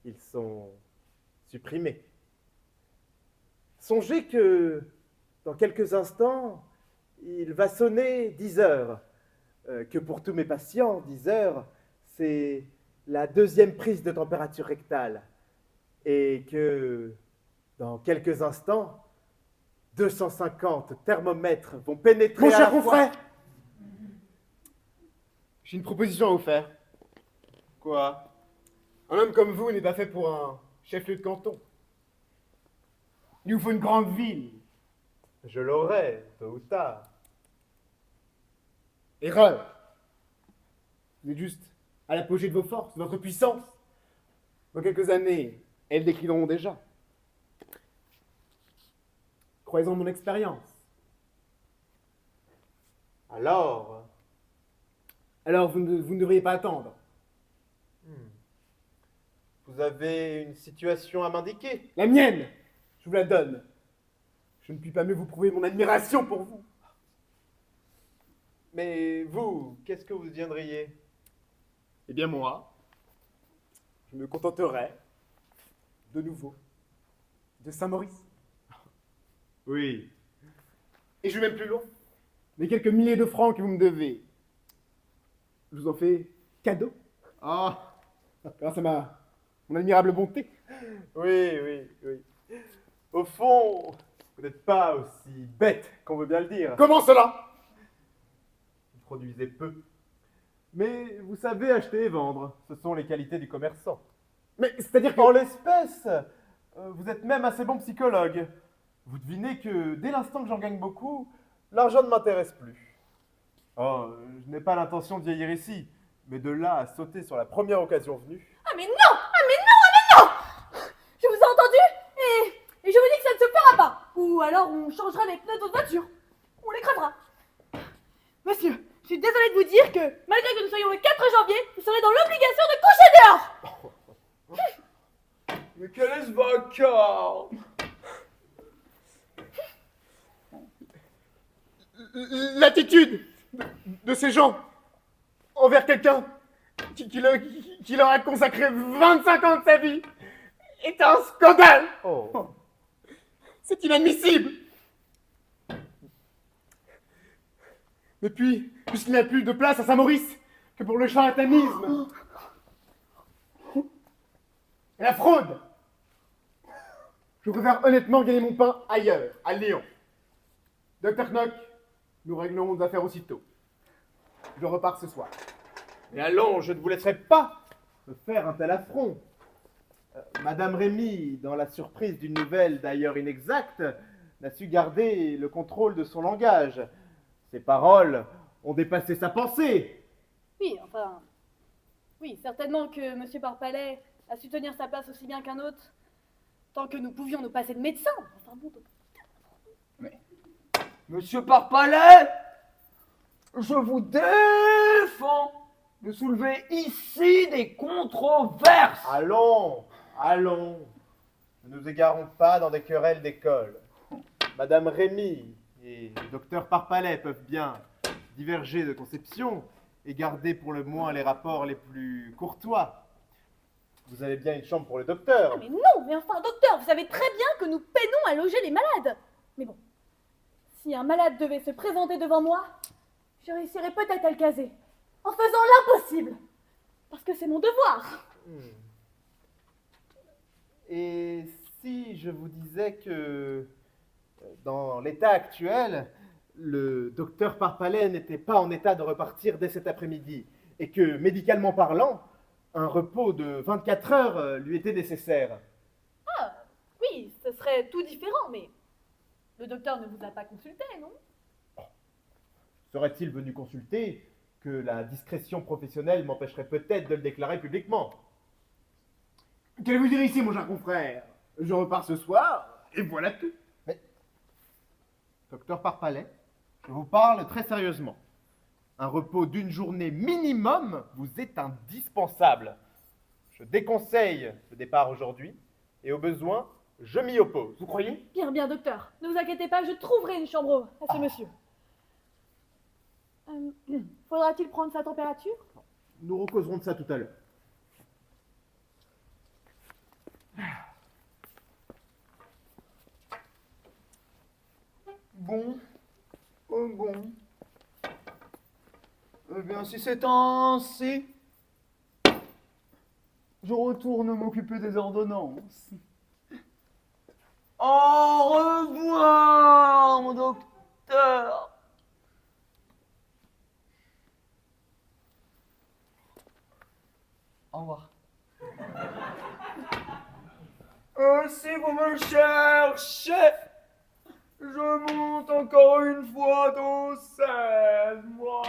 Ils sont supprimés. Songez que, dans quelques instants, il va sonner 10 heures. Que pour tous mes patients, 10 heures, c'est la deuxième prise de température rectale. Et que, dans quelques instants, 250 thermomètres vont pénétrer Mon à cher la fois- confrère, j'ai une proposition à vous faire. Quoi? Un homme comme vous n'est pas fait pour un chef-lieu de canton. Il vous faut une grande ville. Je l'aurai, tôt ou tard. Erreur. Vous êtes juste à l'apogée de vos forces, de votre puissance. Dans quelques années, elles déclineront déjà. Croyez-en mon expérience. Alors, Alors vous ne devriez pas attendre. Vous avez une situation à m'indiquer? La mienne, je vous la donne. Je ne puis pas mieux vous prouver mon admiration pour vous. Mais vous, qu'est-ce que vous deviendriez? Eh bien moi, je me contenterai, de nouveau, de Saint-Maurice. Oui. Et je vais même plus loin. Les quelques milliers de francs que vous me devez, je vous en fais cadeau, Ah, grâce à mon admirable bonté. oui, oui, oui. Au fond, vous n'êtes pas aussi bête qu'on veut bien le dire. Comment cela? Vous produisez peu. Mais vous savez acheter et vendre. Ce sont les qualités du commerçant. Mais c'est-à-dire que... En l'espèce, vous êtes même assez bon psychologue. Vous devinez que dès l'instant que j'en gagne beaucoup, l'argent ne m'intéresse plus. Oh, je n'ai pas l'intention de vieillir ici, mais de là à sauter sur la première occasion venue. Ah mais non! Ah mais non! Ah mais non! Je vous ai entendu et je vous dis que ça ne se fera pas. Ou alors on changera les pneus de votre voiture. On les crevera. Monsieur, je suis désolée de vous dire que malgré que nous soyons le 4 janvier, vous serez dans l'obligation de coucher dehors. Mais quel est ce vacarme? L'attitude de ces gens envers quelqu'un qui leur a consacré 25 ans de sa vie est un scandale. Oh. C'est inadmissible. Mais puis, puisqu'il n'y a plus de place à Saint-Maurice que pour le charlatanisme et la fraude, je préfère honnêtement gagner mon pain ailleurs, à Lyon. Docteur Knock, nous réglons nos affaires aussitôt. Je repars ce soir. Mais allons, je ne vous laisserai pas me faire un tel affront. Madame Rémy, dans la surprise d'une nouvelle d'ailleurs inexacte, n'a su garder le contrôle de son langage. Ses paroles ont dépassé sa pensée. Oui, enfin... Oui, certainement que M. Parpalais a su tenir sa place aussi bien qu'un autre, tant que nous pouvions nous passer de médecin. Enfin bon, Monsieur Parpalais, je vous défends de soulever ici des controverses. Allons, allons. Ne nous égarons pas dans des querelles d'école. Madame Rémy et le docteur Parpalais peuvent bien diverger de conception et garder pour le moins les rapports les plus courtois. Vous avez bien une chambre pour le docteur. Ah mais non, mais enfin, docteur, vous savez très bien que nous peinons à loger les malades. Mais bon, si un malade devait se présenter devant moi, je réussirais peut-être à le caser, en faisant l'impossible, parce que c'est mon devoir. Et si je vous disais que, dans l'état actuel, le docteur Parpalais n'était pas en état de repartir dès cet après-midi, et que, médicalement parlant, un repos de 24 heures lui était nécessaire. Ah, oui, ce serait tout différent, mais le docteur ne vous a pas consulté, non? Serait-il venu consulter que la discrétion professionnelle m'empêcherait peut-être de le déclarer publiquement? Qu'allez-vous dire ici, mon cher confrère? Je repars ce soir, et voilà tout. Docteur Parpalais, je vous parle très sérieusement. Un repos d'une journée minimum vous est indispensable. Je déconseille le départ aujourd'hui, et au besoin, je m'y oppose. Vous croyez? Bien, bien, docteur, ne vous inquiétez pas, je trouverai une chambre à ce monsieur. Faudra-t-il prendre sa température? Nous recauserons de ça tout à l'heure. Bon, oh bon. Eh bien, si c'est ainsi, je retourne m'occuper des ordonnances. Au revoir, mon docteur. Au revoir. Si vous me cherchez, je monte encore une fois au 16, moi.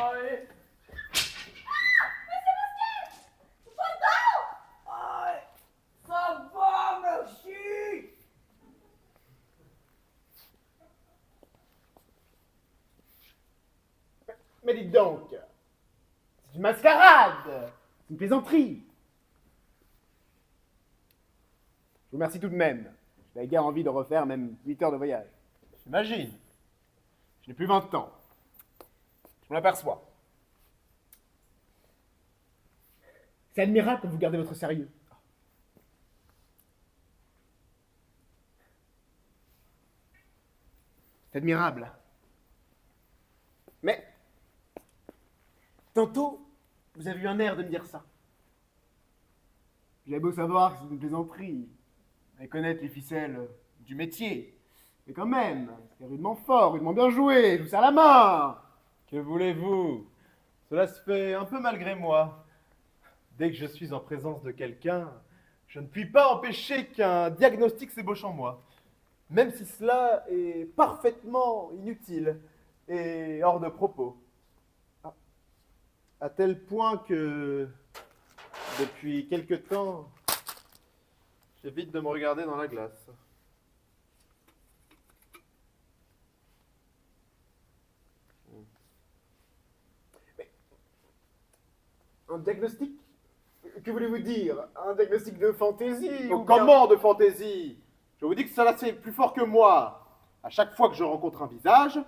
Ça va, merci. Mais dites donc, c'est une mascarade, c'est une plaisanterie. Je vous remercie tout de même. J'avais guère envie de refaire même 8 heures de voyage. J'imagine. Je n'ai plus 20 ans. Je m'en aperçois. C'est admirable comme vous gardez votre sérieux. C'est admirable. Mais, tantôt, vous avez eu un air de me dire ça. J'avais beau savoir que c'est une plaisanterie, et connaître les ficelles du métier. Mais quand même, c'est rudement fort, rudement bien joué, je vous serre la main. Que voulez-vous? Cela se fait un peu malgré moi. Dès que je suis en présence de quelqu'un, je ne puis pas empêcher qu'un diagnostic s'ébauche en moi. Même si cela est parfaitement inutile et hors de propos. À tel point que, depuis quelque temps, j'évite de me regarder dans la glace. Un diagnostic? Que voulez-vous dire? Un diagnostic de fantaisie? Oh, comment de fantaisie? Je vous dis que cela c'est plus fort que moi. À chaque fois que je rencontre un visage,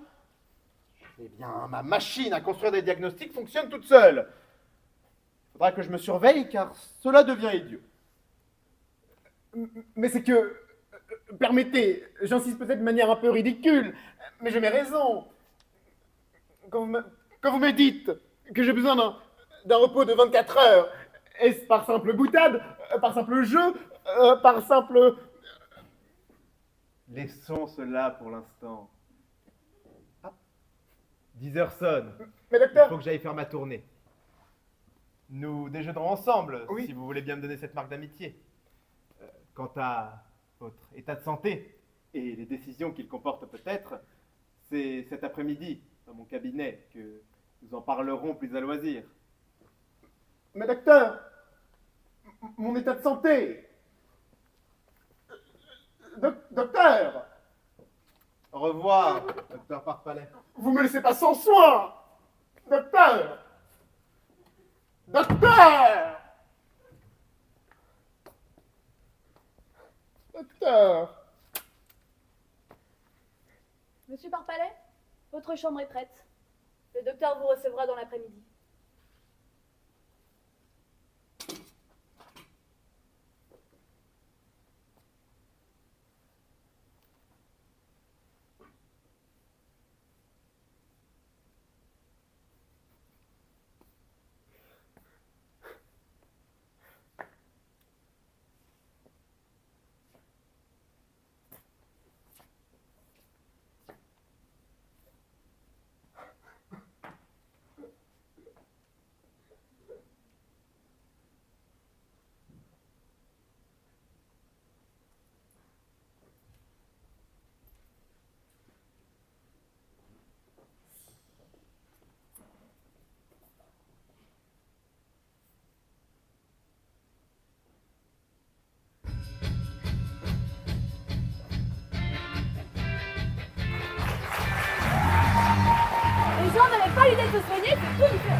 eh bien, ma machine à construire des diagnostics fonctionne toute seule. Il faudra que je me surveille car cela devient idiot. Mais c'est que... Permettez, j'insiste peut-être de manière un peu ridicule, mais j'ai mes raisons. Quand vous me dites que j'ai besoin d'un repos de 24 heures, est-ce par simple boutade, par simple jeu, par simple... Laissons cela pour l'instant. Ah, 10 heures sonnent. Mais Il docteur... faut que j'aille faire ma tournée. Nous déjeunerons ensemble, Oui. si vous voulez bien me donner cette marque d'amitié. Quant à votre état de santé et les décisions qu'il comporte peut-être, c'est cet après-midi, dans mon cabinet, que nous en parlerons plus à loisir. Mais docteur, mon état de santé... Docteur, Au revoir, docteur Parpalais. vous me laissez pas sans soin. Docteur, docteur, docteur. Monsieur Parpalais, votre chambre est prête. Le docteur vous recevra dans l'après-midi. Les gens n'avaient pas l'idée de se soigner, c'est tout différent.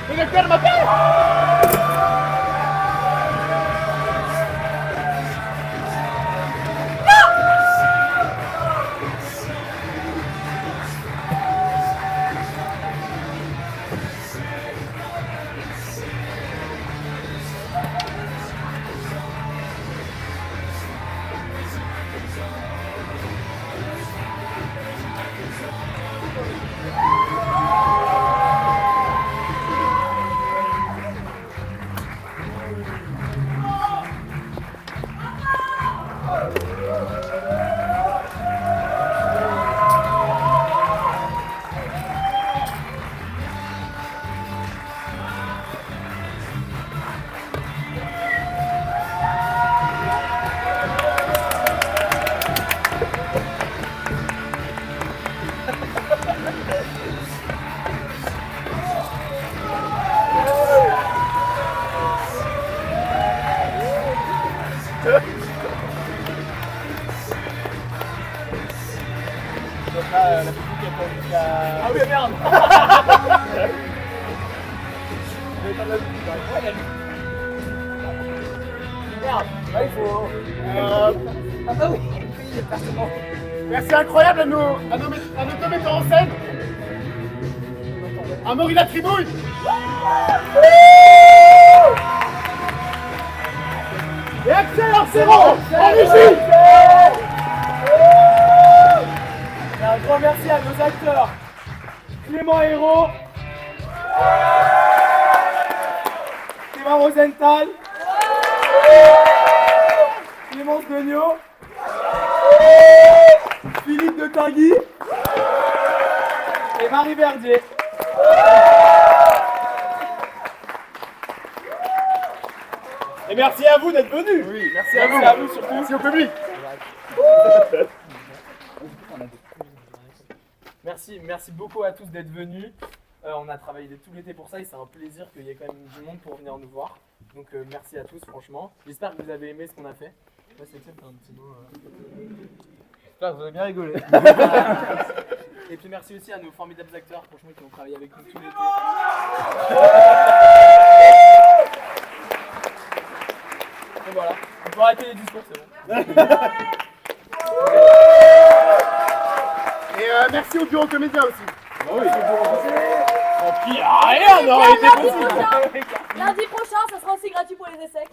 Le docteur m'appelle. Merde, là il faut. Ah bah oui, forcément. Merci incroyable à nos deux metteurs en scène. Amaury la tribouille. Et Axel Arcero en régie. Et un grand merci à nos acteurs Clément Hérault, Clément Rosenthal, Clémence Degnaud, Philippe de Tinguy et Marie Verdier. Et merci à vous d'être venus. Oui, Merci à vous surtout. Merci au public. Merci beaucoup à tous d'être venus. On a travaillé tout l'été pour ça et c'est un plaisir qu'il y ait quand même du monde pour venir nous voir. Donc merci à tous franchement. J'espère que vous avez aimé ce qu'on a fait. Ouais, c'est fait un petit mot. J'espère que vous avez bien rigolé. Et puis merci aussi à nos formidables acteurs franchement qui ont travaillé avec nous tout l'été. Et voilà, on peut arrêter les discours, c'est bon. Et merci au bureau comédien aussi. Rien n'aurait été possible. Lundi prochain, ça sera aussi gratuit pour les essais.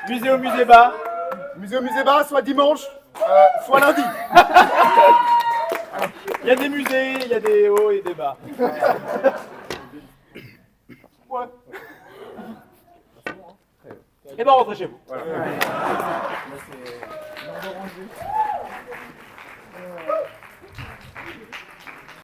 Musée au musée bas. Musée au musée bas, soit dimanche, soit lundi. Il y a des musées, il y a des hauts et des bas. Ouais. Et ben rentrez chez vous. Voilà. Là, c'est l'ordre rangé.